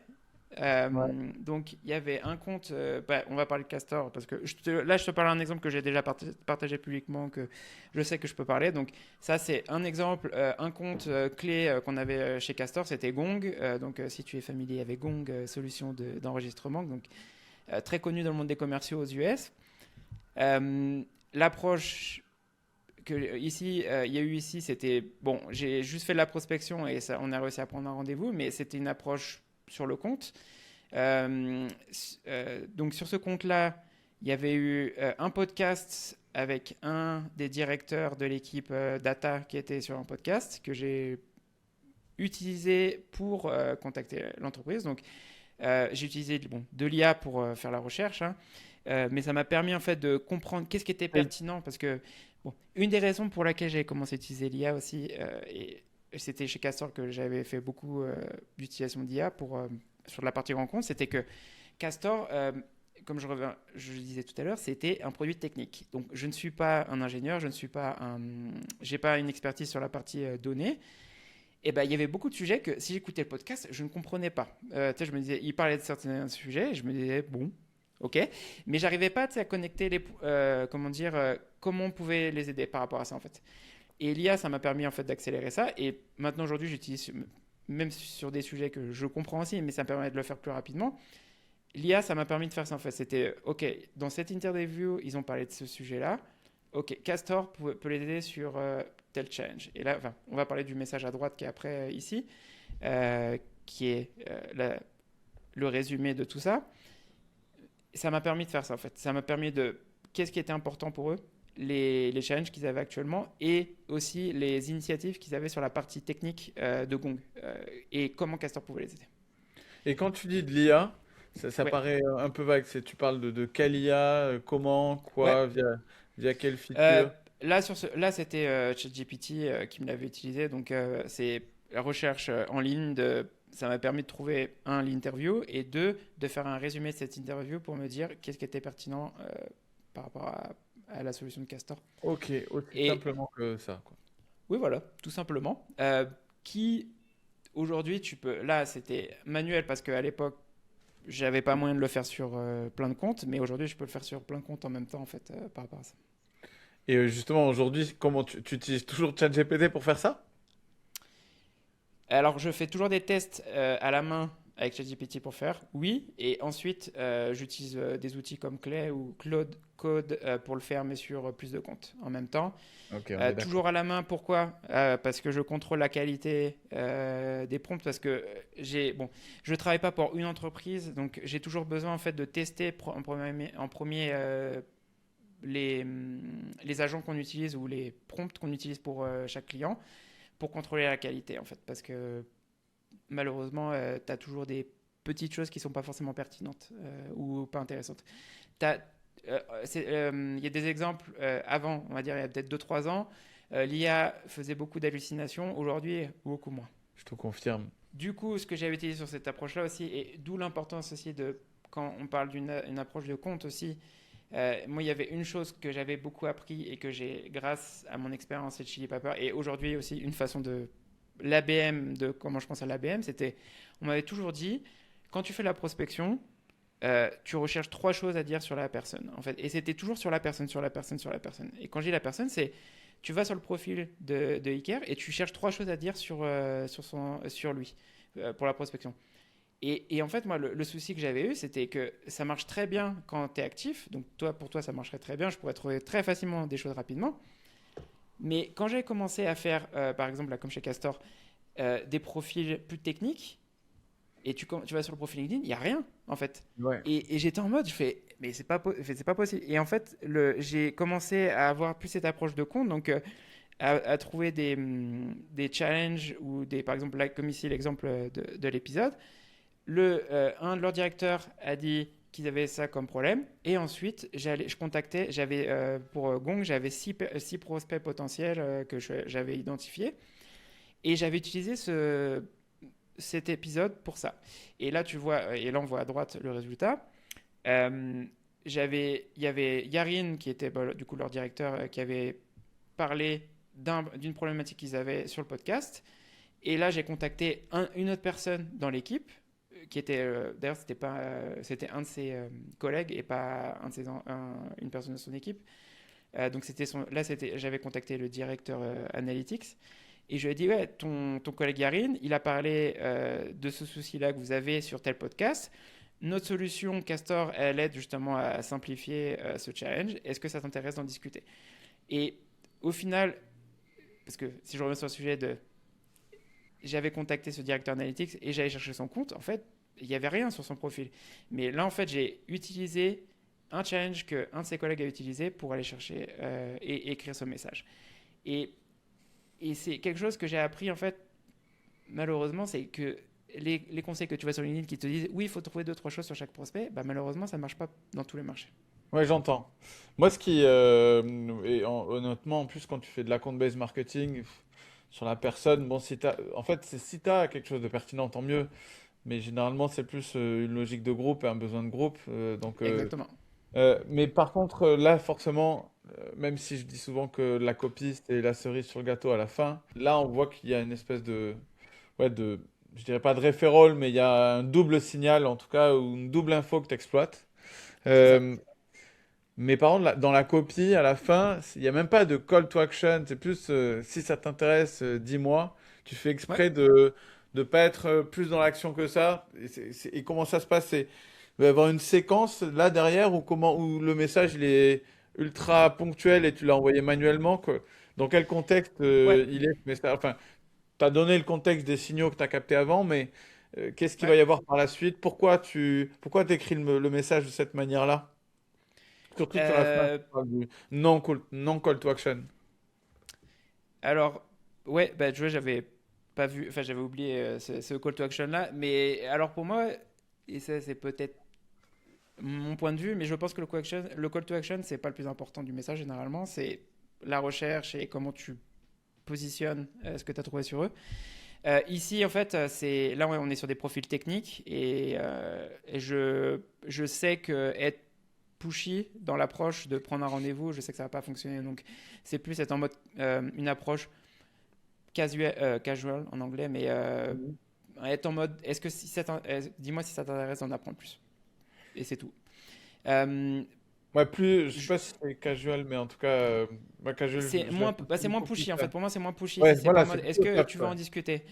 donc il y avait un compte, bah, on va parler de Castor, parce que là je te parle d'un exemple que j'ai déjà partagé publiquement, que je sais que je peux parler. Donc ça c'est un exemple, un compte clé qu'on avait chez Castor, c'était Gong. Donc si tu es familier avec Gong, solution d'enregistrement, donc très connu dans le monde des commerciaux aux US. L'approche il y a eu ici, c'était bon, j'ai juste fait de la prospection et ça, on a réussi à prendre un rendez-vous, mais c'était une approche sur le compte. Donc sur ce compte-là, il y avait eu un podcast avec un des directeurs de l'équipe data qui était sur un podcast que j'ai utilisé pour contacter l'entreprise. Donc j'ai utilisé de l'IA pour faire la recherche, hein. Mais ça m'a permis en fait de comprendre qu'est-ce qui était Et- pertinent parce que bon, une des raisons pour laquelle j'avais commencé à utiliser l'IA aussi, et c'était chez Castor que j'avais fait beaucoup d'utilisation d'IA sur la partie rencontre, c'était que Castor, comme je le disais tout à l'heure, c'était un produit technique. Donc je ne suis pas un ingénieur, j'ai pas une expertise sur la partie données. Et ben, il y avait beaucoup de sujets que si j'écoutais le podcast, je ne comprenais pas. Tu sais, je me disais, il parlait de certains sujets, et je me disais, bon, ok, mais j'arrivais pas, tu sais, à connecter comment dire, comment on pouvait les aider par rapport à ça en fait. Et l'IA, ça m'a permis en fait d'accélérer ça. Et maintenant aujourd'hui, j'utilise même sur des sujets que je comprends aussi, mais ça me permet de le faire plus rapidement. L'IA, ça m'a permis de faire ça en fait. C'était, ok, dans cette interview, ils ont parlé de ce sujet-là. Ok, Castor peut les aider sur tel challenge. Et là, enfin, on va parler du message à droite qui est après ici, qui est le résumé de tout ça. Ça m'a permis de faire ça en fait. Ça m'a permis de qu'est-ce qui était important pour eux, les challenges qu'ils avaient actuellement et aussi les initiatives qu'ils avaient sur la partie technique de Gong et comment Castor pouvait les aider. Et quand tu dis de l'IA, ça Ouais. paraît un peu vague. Tu parles de quelle IA, comment, Ouais. quoi, via quelle Euh, feature? là, c'était ChatGPT qui me l'avait utilisé. Donc, c'est la recherche en ligne. Ça m'a permis de trouver, un, l'interview et deux, de faire un résumé de cette interview pour me dire qu'est-ce qui était pertinent par rapport à la solution de Castor. Ok, aussi Et simplement que ça, quoi. oui, voilà, tout simplement. Qui, aujourd'hui, tu peux. Là, c'était manuel parce qu'à l'époque, j'avais pas moyen de le faire sur plein de comptes, mais aujourd'hui, je peux le faire sur plein de comptes en même temps, en fait, par rapport à ça. Et justement, aujourd'hui, comment tu utilises toujours ChatGPT pour faire ça? Alors, je fais toujours des tests à la main avec ChatGPT pour faire, oui. Et ensuite, j'utilise des outils comme Clay ou Claude Code pour le faire, mais sur plus de comptes en même temps. Ok, on est d'accord. Toujours à la main, pourquoi? Parce que je contrôle la qualité des prompts, parce que bon, je travaille pas pour une entreprise, donc j'ai toujours besoin en fait de tester en premier les agents qu'on utilise ou les prompts qu'on utilise pour chaque client pour contrôler la qualité, en fait. Parce que malheureusement, tu as toujours des petites choses qui ne sont pas forcément pertinentes ou pas intéressantes. Il y a des exemples avant, on va dire il y a peut-être 2-3 ans, l'IA faisait beaucoup d'hallucinations, aujourd'hui beaucoup moins. Je te confirme. Du coup, ce que j'avais utilisé sur cette approche-là aussi, et d'où l'importance aussi de, quand on parle d'une approche de compte aussi, moi il y avait une chose que j'avais beaucoup appris et que j'ai, grâce à mon expérience chez Chili Pepper, et aujourd'hui aussi une façon de l'ABM, de comment je pense à l'ABM, c'était, on m'avait toujours dit, quand tu fais la prospection, tu recherches 3 choses à dire sur la personne, en fait. Et c'était toujours sur la personne, sur la personne, sur la personne. Et quand je dis la personne, c'est tu vas sur le profil de Iker et tu cherches 3 choses à dire sur lui pour la prospection. Et en fait, moi, le souci que j'avais eu, c'était que ça marche très bien quand tu es actif. Donc, pour toi, ça marcherait très bien. Je pourrais trouver très facilement des choses rapidement. Mais quand j'ai commencé à faire, par exemple, là, comme chez Castor, des profils plus techniques, et tu vas sur le profil LinkedIn, il n'y a rien, en fait. Ouais. Et j'étais en mode, je fais, mais c'est pas possible. Et en fait, j'ai commencé à avoir plus cette approche de compte, donc à trouver des challenges ou par exemple, là, comme ici l'exemple de l'épisode. Un de leurs directeurs a dit qu'ils avaient ça comme problème. Et ensuite, je contactais, pour Gong, j'avais 6 prospects potentiels que j'avais identifiés. Et j'avais utilisé cet épisode pour ça. Et là, on voit à droite le résultat. Il y avait Yarin, qui était du coup leur directeur, qui avait parlé d'une problématique qu'ils avaient sur le podcast. Et là, j'ai contacté une autre personne dans l'équipe, qui était, d'ailleurs, c'était un de ses collègues et pas une personne de son équipe. Donc j'avais contacté le directeur Analytics. Et je lui ai dit, ouais, ton collègue Yarin, il a parlé de ce souci-là que vous avez sur tel podcast. Notre solution, Castor, elle aide justement à simplifier ce challenge. Est-ce que ça t'intéresse d'en discuter? Et au final, parce que si je reviens sur le sujet j'avais contacté ce directeur Analytics et j'allais chercher son compte, en fait, il n'y avait rien sur son profil. Mais là, en fait, j'ai utilisé un challenge qu'un de ses collègues a utilisé pour aller chercher et écrire ce message. Et c'est quelque chose que j'ai appris, en fait, malheureusement, c'est que les conseils que tu vois sur LinkedIn qui te disent oui, il faut trouver 2-3 choses sur chaque prospect, bah, malheureusement, ça ne marche pas dans tous les marchés. Ouais, j'entends. Moi, honnêtement, en plus, quand tu fais de la compte-based marketing, sur la personne, bon, si t'as quelque chose de pertinent, tant mieux. Mais généralement, c'est plus une logique de groupe et un besoin de groupe. Exactement. Mais par contre, là, forcément, même si je dis souvent que la copie, c'est la cerise sur le gâteau à la fin, là, on voit qu'il y a une espèce je dirais pas de referral, mais il y a un double signal, en tout cas, ou une double info que tu exploites. C'est ça. Mais par contre, dans la copie, à la fin, il n'y a même pas de call to action. C'est plus, si ça t'intéresse, dis-moi. Tu fais Ouais. exprès de ne pas être plus dans l'action que ça. Et comment ça se passe? Il va y avoir une séquence là derrière où le message il est ultra ponctuel et tu l'as envoyé manuellement. Dans quel contexte Ouais. il est ce message? Enfin, tu as donné le contexte des signaux que tu as captés avant, mais qu'est-ce qu'il va Ouais. y avoir par la suite? Pourquoi t'écris le message de cette manière-là? Surtout sur la fin, Euh, tu parles du non call to action. alors, ouais, bah, tu vois, j'avais pas vu, enfin, j'avais oublié ce call to action là. Mais alors, pour moi, et ça, c'est peut-être mon point de vue, mais je pense que le call to action, c'est pas le plus important du message généralement. C'est la recherche et comment tu positionnes ce que tu as trouvé sur eux. Ici, en fait, là, ouais, on est sur des profils techniques et je sais que être pushy dans l'approche de prendre un rendez-vous, je sais que ça va pas fonctionner. Donc, c'est plus être en mode une approche casual en anglais, mais Mhm. être en mode, dis-moi si ça t'intéresse d'en apprendre plus. Et c'est tout. Euh, Ouais, je sais je- pas si c'est casual, mais en tout cas, casual, je l'associe c'est moins beaucoup plus pushy en ça. fait. Pour moi, c'est moins pushy. Ouais, C'est pas voilà, en c'est mode, est-ce plutôt que ça, tu veux ouais. en discuter?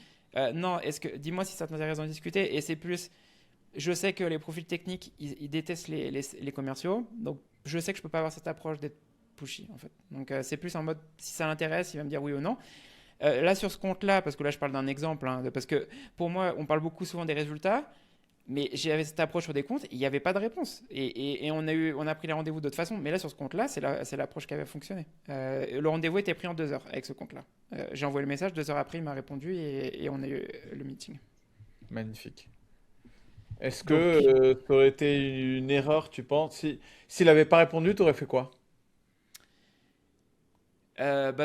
Non, dis-moi si ça t'intéresse d'en discuter. Et c'est plus, je sais que les profils techniques, ils détestent les commerciaux. Donc, je sais que je peux pas avoir cette approche d'être pushy en fait. Donc, c'est plus en mode, si ça l'intéresse, il va me dire oui ou non. Là, sur ce compte-là, parce que là, je parle d'un exemple, hein, parce que pour moi, on parle souvent des résultats. Mais j'avais cette approche sur des comptes, il n'y avait pas de réponse. Et on a pris les rendez-vous d'autre façon. Mais là, sur ce compte-là, c'est l'approche qui avait fonctionné. Le rendez-vous était pris en 2 heures avec ce compte-là. J'ai envoyé le message, 2 heures après, il m'a répondu et on a eu le meeting. Magnifique. Est-ce que Donc, ça aurait été une erreur, tu penses? S'il n'avait pas répondu, tu aurais fait quoi?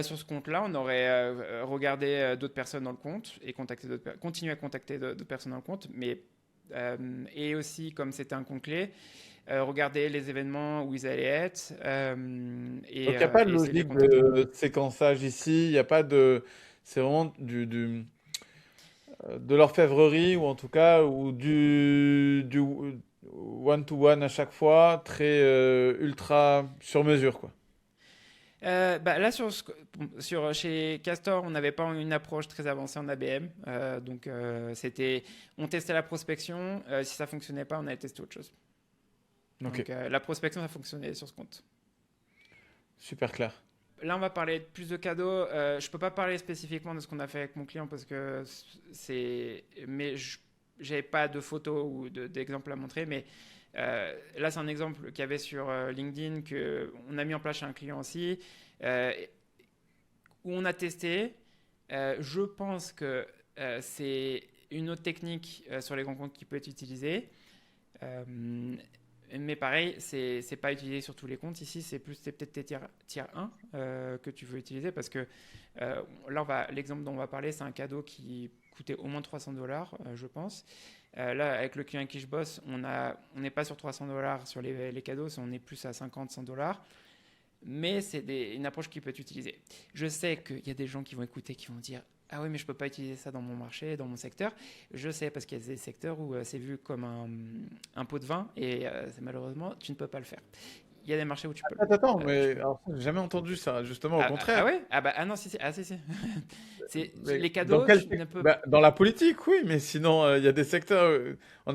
sur ce compte-là, on aurait regardé d'autres personnes dans le compte et continué à contacter d'autres personnes dans le compte. Et aussi, comme c'était un compte clé, regarder les événements où ils allaient être Donc, il n'y a pas de et essayer de les logique contacter. de séquençage ici, il n'y a pas de... C'est vraiment de l'orfèvrerie, ou en tout cas, ou du one-to-one à chaque fois, très ultra sur mesure, quoi. Là, chez Castor, on n'avait pas une approche très avancée en ABM. Donc, on testait la prospection. Si ça fonctionnait pas, on allait tester autre chose. Ok, Donc, la prospection, ça fonctionnait sur ce compte. super clair. Là, on va parler plus de cadeaux. Je peux pas parler spécifiquement de ce qu'on a fait avec mon client parce que mais j'avais pas de photos ou d'exemples à montrer. Mais là, c'est un exemple qu'il y avait sur LinkedIn que on a mis en place chez un client aussi, euh, où on a testé. Je pense que c'est une autre technique sur les grands comptes qui peut être utilisée. Euh, mais pareil, c'est pas utilisé sur tous les comptes. Ici, c'est peut-être tes tier 1 que tu veux utiliser parce que là, l'exemple dont on va parler, c'est un cadeau qui coûtait au moins $300, je pense. Là, avec le client avec qui je bosse, on n'est pas sur $300 sur les cadeaux, on est plus à 50-100 $. Mais c'est une approche qui peut être utilisée. Je sais qu'il y a des gens qui vont écouter, qui vont dire ah oui, mais je ne peux pas utiliser ça dans mon marché, dans mon secteur. Je sais parce qu'il y a des secteurs où c'est vu comme un pot de vin et malheureusement, tu ne peux pas le faire. Il y a des marchés où tu peux. Attends, Tu mais peux. alors, j'ai jamais entendu ça, justement, au contraire. Ouais. Ah non, si. Ah si si. Mais Les dans cadeaux, quel tu ne peux. dans la politique, oui, mais sinon, il y a des secteurs.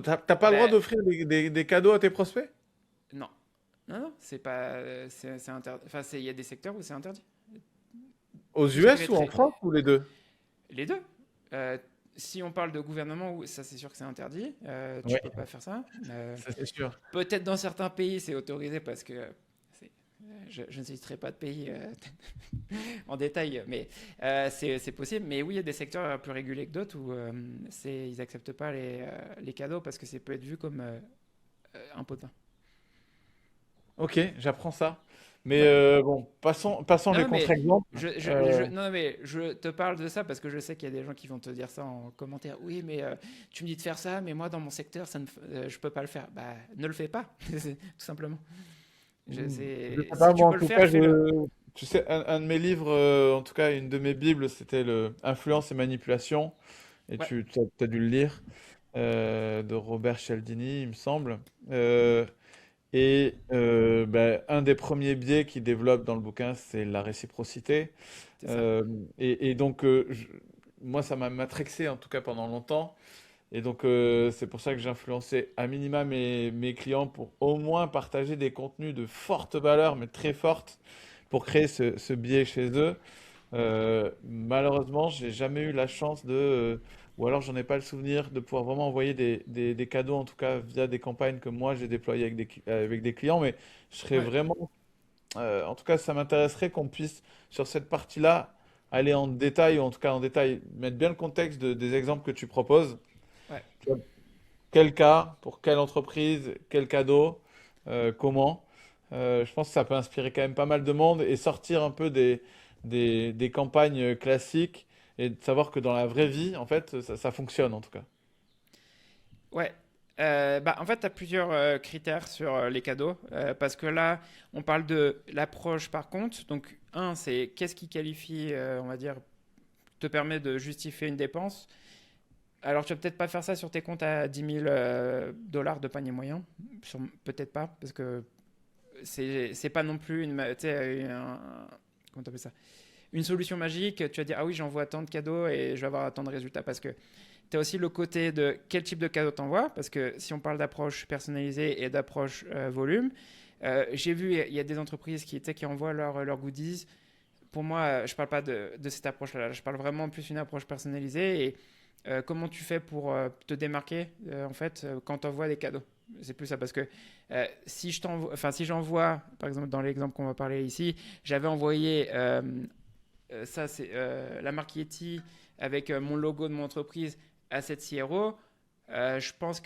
T'as pas le droit Ben, d'offrir des cadeaux à tes prospects? non. Non, c'est pas. C'est interdit. Enfin, il y a des secteurs où c'est interdit. Aux Tout ce qui va US ou être en France ou les deux? les deux. Euh, Si on parle de gouvernement, ça c'est sûr que c'est interdit. Tu Oui, peux pas faire ça. ça c'est sûr. Peut-être dans certains pays c'est autorisé parce que je ne citerai pas de pays en détail, mais c'est possible. Mais oui, il y a des secteurs plus régulés que d'autres où ils acceptent pas les cadeaux parce que ça peut être vu comme un pot de vin. Ok, j'apprends ça. Mais Ouais. bon, passons les Non, mais contre-exemples. non, mais je te parle de ça parce que je sais qu'il y a des gens qui vont te dire ça en commentaire. Oui, mais tu me dis de faire ça, mais moi dans mon secteur, je peux pas le faire. Bah, ne le fais pas, tout simplement. Je sais pas, Si tu moi en peux le tout faire, cas, fais-le. tu sais, un de mes livres, en tout cas une de mes bibles, c'était le Influence et manipulation, et Ouais, tu as dû le lire, de Robert Cialdini, il me semble. Euh, un des premiers biais qu'il développe dans le bouquin, c'est la réciprocité. c'est ça. Euh, et donc, moi, ça m'a matrixé, en tout cas pendant longtemps. Et donc, c'est pour ça que j'ai influencé à minima mes clients pour au moins partager des contenus de forte valeur, mais très forte, pour créer ce biais chez eux. Malheureusement, j'ai jamais eu la chance ou alors j'en ai pas le souvenir, de pouvoir vraiment envoyer des cadeaux, en tout cas via des campagnes que moi j'ai déployées avec des clients. Mais je serais Ouais, vraiment, en tout cas, ça m'intéresserait qu'on puisse, sur cette partie-là, aller en détail, ou en tout cas en détail, mettre bien le contexte des exemples que tu proposes. ouais. Quel cas, pour quelle entreprise, quel cadeau, comment. Je pense que ça peut inspirer quand même pas mal de monde et sortir un peu des campagnes classiques et de savoir que dans la vraie vie, en fait, ça fonctionne en tout cas. Ouais. En fait, tu as plusieurs critères sur les cadeaux. Parce que là, on parle de l'approche par compte. Donc, un, c'est qu'est-ce qui qualifie, on va dire, te permet de justifier une dépense. Alors, tu vas peut-être pas faire ça sur tes comptes à 10 000 dollars de panier moyen. Peut-être pas, parce que c'est pas non plus tu sais, comment t'appelles ça? Une solution magique. Tu vas dire, ah oui, j'envoie tant de cadeaux et je vais avoir tant de résultats. Parce que tu as aussi le côté de quel type de cadeau t'envoies. Parce que si on parle d'approche personnalisée et d'approche volume, j'ai vu, il y a des entreprises qui, tu sais, qui envoient leurs goodies. Pour moi, je parle pas de cette approche-là. Je parle vraiment plus d'une approche personnalisée. comment tu fais pour te démarquer en fait quand tu envoies des cadeaux. C'est plus ça parce que si j'envoie, par exemple dans l'exemple qu'on va parler ici, j'avais envoyé ça c'est la marque Yeti avec mon logo de mon entreprise à cette CRO. Je pense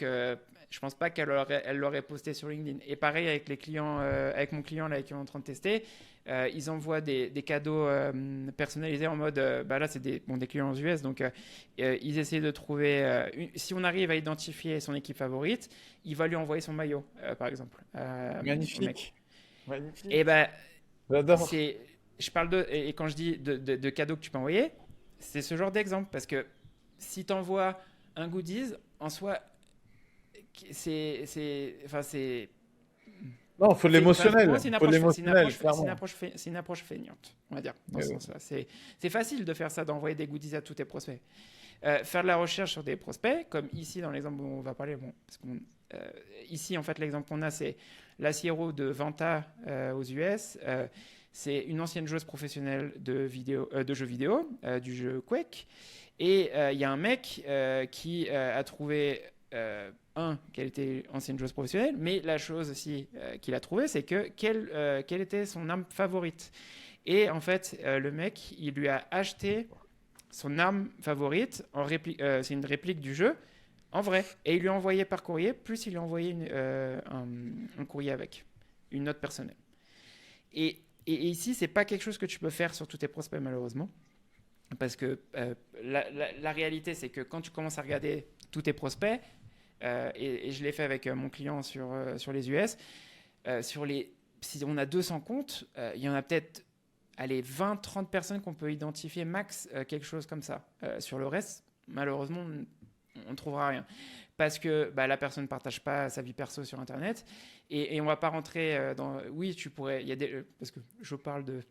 pas elle l'aurait posté sur LinkedIn. Et pareil avec les clients, avec mon client là qui est en train de tester, ils envoient des cadeaux personnalisés en mode, bah là c'est des clients aux US, donc ils essaient de trouver, si on arrive à identifier son équipe favorite, il va lui envoyer son maillot, par exemple, au mec. Magnifique. Et Magnifique. ben J'adore. c'est, je parle et quand je dis de cadeaux que tu peux envoyer, c'est ce genre d'exemple parce que si tu envoies un goodies en soi, enfin Non, il faut de pour moi, l'émotionnel. Il faut de l'émotionnel, clairement. c'est une approche feignante, on va dire, dans ce Mais oui. sens-là. C'est facile de faire ça, d'envoyer des goodies à tous tes prospects. Faire de la recherche sur des prospects, comme ici dans l'exemple dont on va parler, bon, parce ici en fait l'exemple qu'on a c'est la CRO de Vanta aux US. C'est une ancienne joueuse professionnelle de jeux vidéo, du jeu Quake. Et il y a un mec qui a trouvé qu'elle était ancienne joueuse professionnelle, mais la chose aussi qu'il a trouvé, c'est que quelle était son arme favorite. Et en fait, le mec, il lui a acheté son arme favorite, c'est une réplique du jeu, en vrai. Et il lui a envoyé par courrier, plus il lui a envoyé un courrier avec, une note personnelle. Et ici, c'est pas quelque chose que tu peux faire sur tous tes prospects, malheureusement. Parce que la réalité, c'est que quand tu commences à regarder tous tes prospects, et je l'ai fait avec mon client sur les US, si on a 200 comptes, il y en a peut-être 20-30 personnes qu'on peut identifier max, quelque chose comme ça. Sur le reste, malheureusement, on ne trouvera rien. Parce que la personne ne partage pas sa vie perso sur Internet. Et on ne va pas rentrer dans... Oui, tu pourrais... parce que je parle de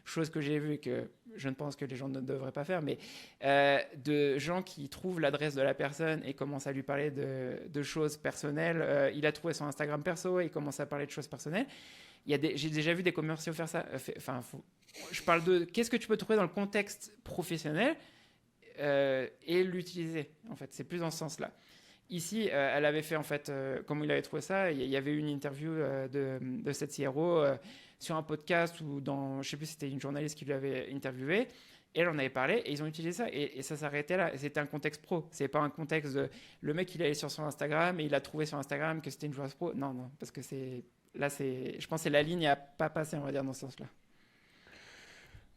choses que j'ai vues et que je ne pense que les gens ne devraient pas faire, mais de gens qui trouvent l'adresse de la personne et commencent à lui parler de choses personnelles. Il a trouvé son Instagram perso et il commence à parler de choses personnelles. J'ai déjà vu des commerciaux faire ça. Je parle de qu'est-ce que tu peux trouver dans le contexte professionnel et l'utiliser. En fait, c'est plus dans ce sens-là. Ici, elle avait fait, en fait, comme il avait trouvé ça, il y avait eu une interview de cette CRO sur un podcast ou dans, je sais plus si c'était une journaliste qui lui avait interviewé, et elle en avait parlé, et ils ont utilisé ça, et ça s'arrêtait là. C'était un contexte pro, c'est pas un contexte de, le mec il allait sur son Instagram, et il a trouvé sur Instagram que c'était une joueuse pro. Non, parce que je pense que la ligne n'a pas passé, on va dire, dans ce sens-là.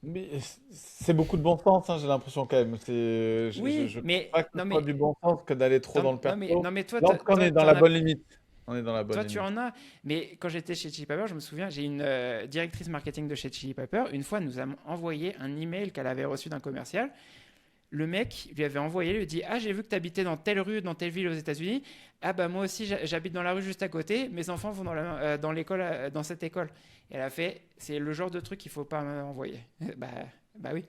Mais c'est beaucoup de bon sens, hein, j'ai l'impression quand même. Je pense Mais, pas que ce non, soit mais, du bon sens que d'aller trop dans le perso. non, mais toi, Là, en tout cas, on est dans t'en la as. bonne limite. On est dans la bonne Toi, tu limite. en as, mais quand j'étais chez Chili Pepper, je me souviens, j'ai une directrice marketing de chez Chili Pepper. Une fois, nous a envoyé un email qu'elle avait reçu d'un commercial. Le mec lui avait envoyé, lui dit: Ah, j'ai vu que tu habitais dans telle rue, dans telle ville aux États-Unis. Ah, bah moi aussi, j'habite dans la rue juste à côté. Mes enfants vont dans l'école, dans cette école. Et elle a fait: C'est le genre de truc qu'il faut pas envoyer. bah oui.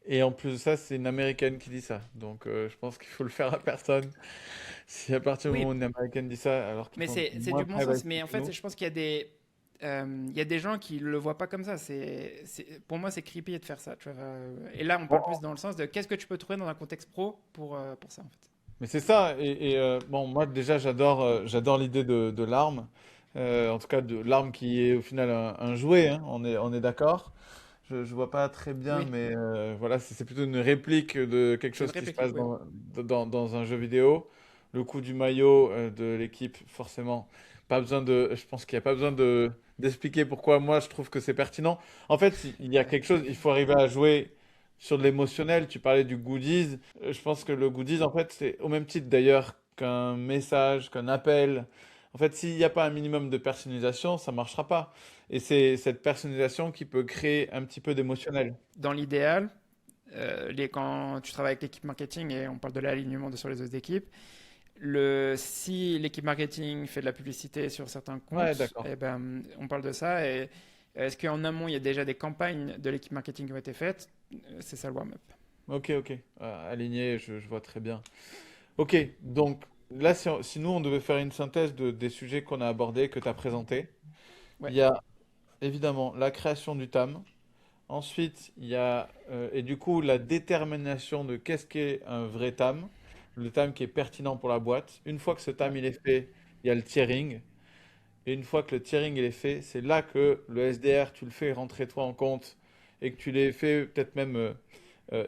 Et en plus de ça, c'est une Américaine qui dit ça. Donc, je pense qu'il faut le faire à personne. Si à partir du moment Oui, où une Américaine dit ça, alors qu'ils mais sont c'est moins du bon sens. privacy Mais en que fait, nous. je pense qu'il y a il y a des gens qui le voient pas comme ça. Pour moi, c'est creepy de faire ça. Tu vois. Et là, on parle plus Bon, dans le sens de qu'est-ce que tu peux trouver dans un contexte pro pour ça, en fait. mais c'est ça. Bon, moi déjà, j'adore l'idée de l'arme. En tout cas, de l'arme qui est au final un jouet, hein. On est d'accord. Je vois pas très bien, Oui, mais voilà, c'est plutôt une réplique de quelque c'est une chose qui se réplique. passe Oui. dans un jeu vidéo. Le coup du maillot de l'équipe, forcément, pas besoin je pense qu'il n'y a pas besoin d'expliquer pourquoi moi je trouve que c'est pertinent. En fait, il y a Ouais. quelque chose, il faut arriver à jouer sur de l'émotionnel. Tu parlais du goodies. Je pense que le goodies, en fait, c'est au même titre d'ailleurs qu'un message, qu'un appel. En fait, s'il n'y a pas un minimum de personnalisation, ça ne marchera pas. Et c'est cette personnalisation qui peut créer un petit peu d'émotionnel. Dans l'idéal, quand tu travailles avec l'équipe marketing et on parle de l'alignement sur les autres équipes, si l'équipe marketing fait de la publicité sur certains Ouais, comptes, d'accord. eh ben, on parle de ça. Et est-ce qu'en amont, il y a déjà des campagnes de l'équipe marketing qui ont été faites? C'est ça le warm-up. Ok, ok. Aligné, je vois très bien. Ok, donc là, si nous, on devait faire une synthèse des sujets qu'on a abordés, que tu as présentés, il Ouais, y a évidemment la création du TAM. Ensuite, il y a, et du coup, la détermination de qu'est-ce qu'est un vrai TAM, le TAM qui est pertinent pour la boîte. Une fois que ce TAM il est fait, il y a le tiering. Et une fois que le tiering il est fait, c'est là que le SDR, tu le fais rentrer toi en compte et que tu les fais peut-être même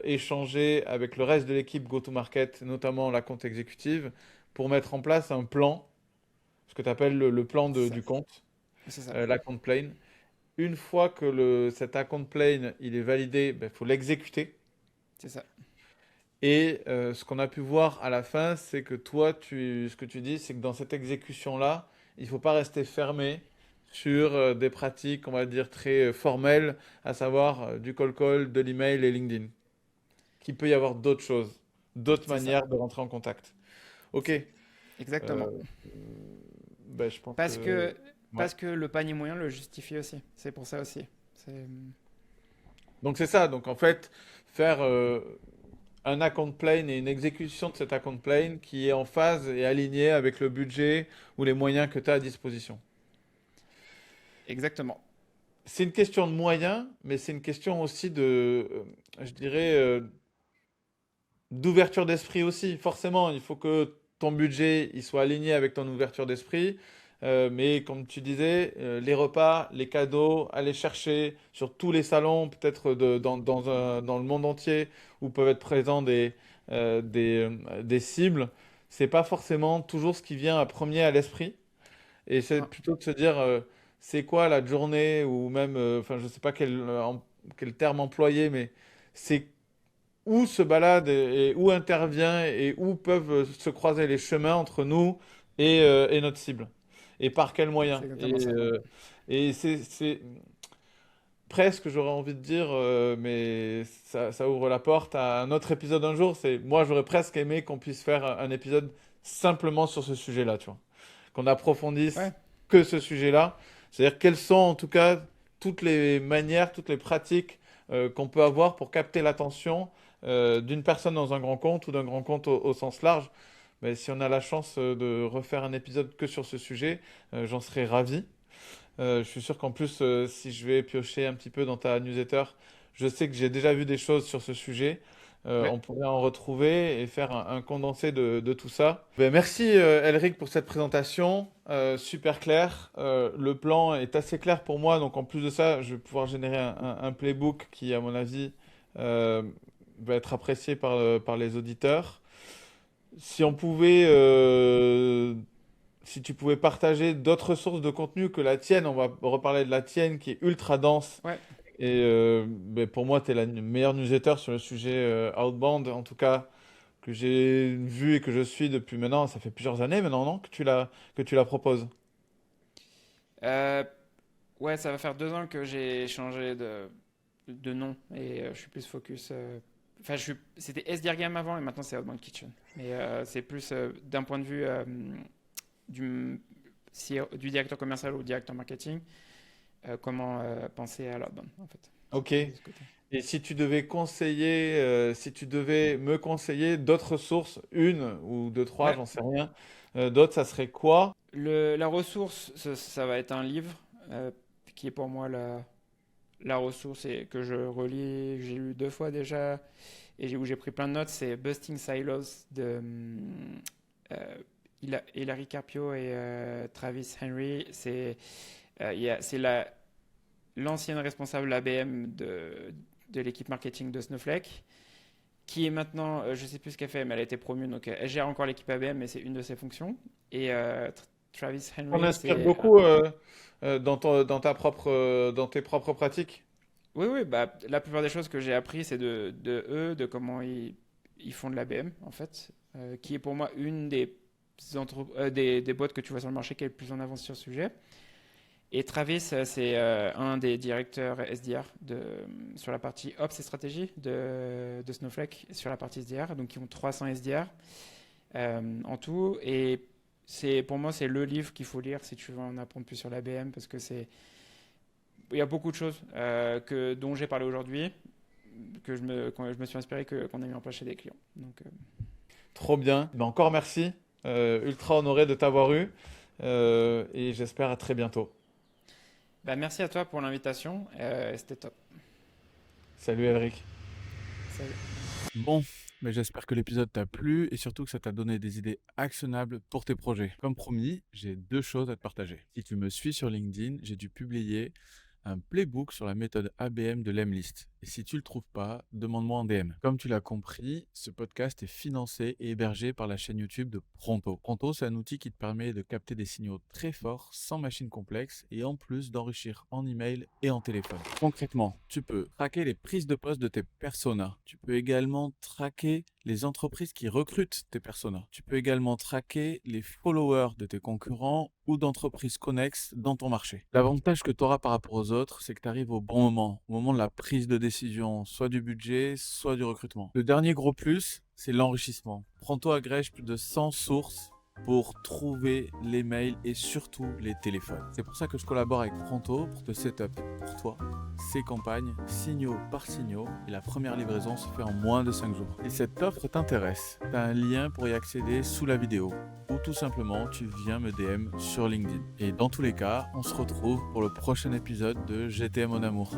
échanger avec le reste de l'équipe go-to-market, notamment la compte exécutive, pour mettre en place un plan, ce que tu appelles le plan C'est ça. du compte, C'est ça. l'account plane. Une fois que cet account plane il est validé, il faut l'exécuter. C'est ça. Et ce qu'on a pu voir à la fin, c'est que toi, ce que tu dis, c'est que dans cette exécution-là, il ne faut pas rester fermé sur des pratiques, on va dire, très formelles, à savoir du call call, de l'email et LinkedIn. Qu'il peut y avoir d'autres choses, d'autres C'est ça. manières de rentrer en contact. Ok. Exactement. Euh, ben, je pense Parce que... que, Ouais. parce que le panier moyen le justifie aussi. C'est pour ça aussi. C'est... Donc c'est ça. Donc en fait, faire un account plane et une exécution de cet account plane qui est en phase et aligné avec le budget ou les moyens que tu as à disposition. Exactement. C'est une question de moyens, mais c'est une question aussi de, je dirais, d'ouverture d'esprit aussi. Forcément, il faut que ton budget il soit aligné avec ton ouverture d'esprit. Mais comme tu disais, les repas, les cadeaux, aller chercher sur tous les salons, peut-être dans le monde entier, où peuvent être présents des cibles, c'est pas forcément toujours ce qui vient à premier à l'esprit. Et c'est Non, plutôt de se dire, c'est quoi la journée, ou même, enfin, je sais pas quel terme employer, mais c'est où se balade et où intervient et où peuvent se croiser les chemins entre nous et notre cible. Et par quels moyens. c'est exactement ça. Et c'est presque, j'aurais envie de dire, mais ça ouvre la porte à un autre épisode un jour. Moi, j'aurais presque aimé qu'on puisse faire un épisode simplement sur ce sujet-là, tu vois. Qu'on approfondisse Ouais, que ce sujet-là. C'est-à-dire quelles sont en tout cas toutes les manières, toutes les pratiques qu'on peut avoir pour capter l'attention d'une personne dans un grand compte ou d'un grand compte au sens large. Mais si on a la chance de refaire un épisode que sur ce sujet, j'en serais ravi. Je suis sûr qu'en plus, si je vais piocher un petit peu dans ta newsletter, je sais que j'ai déjà vu des choses sur ce sujet. ouais. On pourrait en retrouver et faire un condensé de tout ça. Ben, merci Elric pour cette présentation, super clair. Le plan est assez clair pour moi, donc en plus de ça, je vais pouvoir générer un playbook qui, à mon avis, euh, va être apprécié par les auditeurs. Si on pouvait si tu pouvais partager d'autres sources de contenu que la tienne, on va reparler de la tienne qui est ultra dense. Ouais. Et ben, pour moi, tu es la meilleure newsletter sur le sujet outbound, en tout cas, que j'ai vu et que je suis depuis maintenant. Ça fait plusieurs années maintenant, non, que tu la proposes. Euh, ouais, ça va faire 2 ans que j'ai changé de nom et je suis plus focus. Enfin, c'était SDR Game avant et maintenant c'est Outbound Kitchen. Mais c'est plus d'un point de vue du, du directeur commercial ou directeur marketing, comment penser à l'outbound en fait. C'est Ok. plus de ce côté. Et si tu devais conseiller, si tu devais me conseiller d'autres sources, une ou deux, trois, Ouais, j'en sais rien, d'autres, ça serait quoi? la ressource, ça va être un livre qui est pour moi la ressource et que je relis, j'ai lu 2 fois déjà et où j'ai pris plein de notes, c'est Busting Silos de euh, Hilary Carpio et Travis Henry. C'est l'ancienne responsable ABM de l'équipe marketing de Snowflake, qui est maintenant, je ne sais plus ce qu'elle fait, mais elle a été promue, donc elle gère encore l'équipe ABM, mais c'est une de ses fonctions. Et Travis On Henry, inspire c'est... beaucoup dans tes propres pratiques. Oui, oui, bah, la plupart des choses que j'ai appris, c'est de eux, de comment ils font de l'ABM, en fait, qui est pour moi une des boîtes que tu vois sur le marché qui est le plus en avance sur ce sujet. Et Travis, c'est un des directeurs SDR sur la partie Ops et stratégie de Snowflake, sur la partie SDR. Donc, ils ont 300 SDR en tout. Et pour moi, c'est le livre qu'il faut lire si tu veux en apprendre plus sur l'ABM parce que il y a beaucoup de choses dont j'ai parlé aujourd'hui quand je me suis inspiré qu'on a mis en place chez des clients. Donc, Trop bien. Ben, encore merci. Ultra honoré de t'avoir eu. Et j'espère à très bientôt. bah, merci à toi pour l'invitation. C'était top. Salut Elric. Bon, mais j'espère que l'épisode t'a plu et surtout que ça t'a donné des idées actionnables pour tes projets. Comme promis, j'ai 2 choses à te partager. Si tu me suis sur LinkedIn, j'ai dû publier un playbook sur la méthode ABM de l'Emlist. Et si tu le trouves pas, demande-moi en DM. Comme tu l'as compris, ce podcast est financé et hébergé par la chaîne YouTube de Pronto. Pronto, c'est un outil qui te permet de capter des signaux très forts sans machine complexe et en plus d'enrichir en email et en téléphone. Concrètement, tu peux traquer les prises de poste de tes personas. Tu peux également traquer les entreprises qui recrutent tes personas. Tu peux également traquer les followers de tes concurrents ou d'entreprises connexes dans ton marché. L'avantage que tu auras par rapport aux autres, c'est que tu arrives au bon au moment de la prise de décision, soit du budget, soit du recrutement. Le dernier gros plus, c'est l'enrichissement. Pronto agrège plus de 100 sources pour trouver les mails et surtout les téléphones. C'est pour ça que je collabore avec Pronto pour te setup pour toi ces campagnes signaux par signaux et la première livraison se fait en moins de 5 jours. Si cette offre t'intéresse, tu as un lien pour y accéder sous la vidéo ou tout simplement tu viens me DM sur LinkedIn. Et dans tous les cas, on se retrouve pour le prochain épisode de GTM Mon Amour.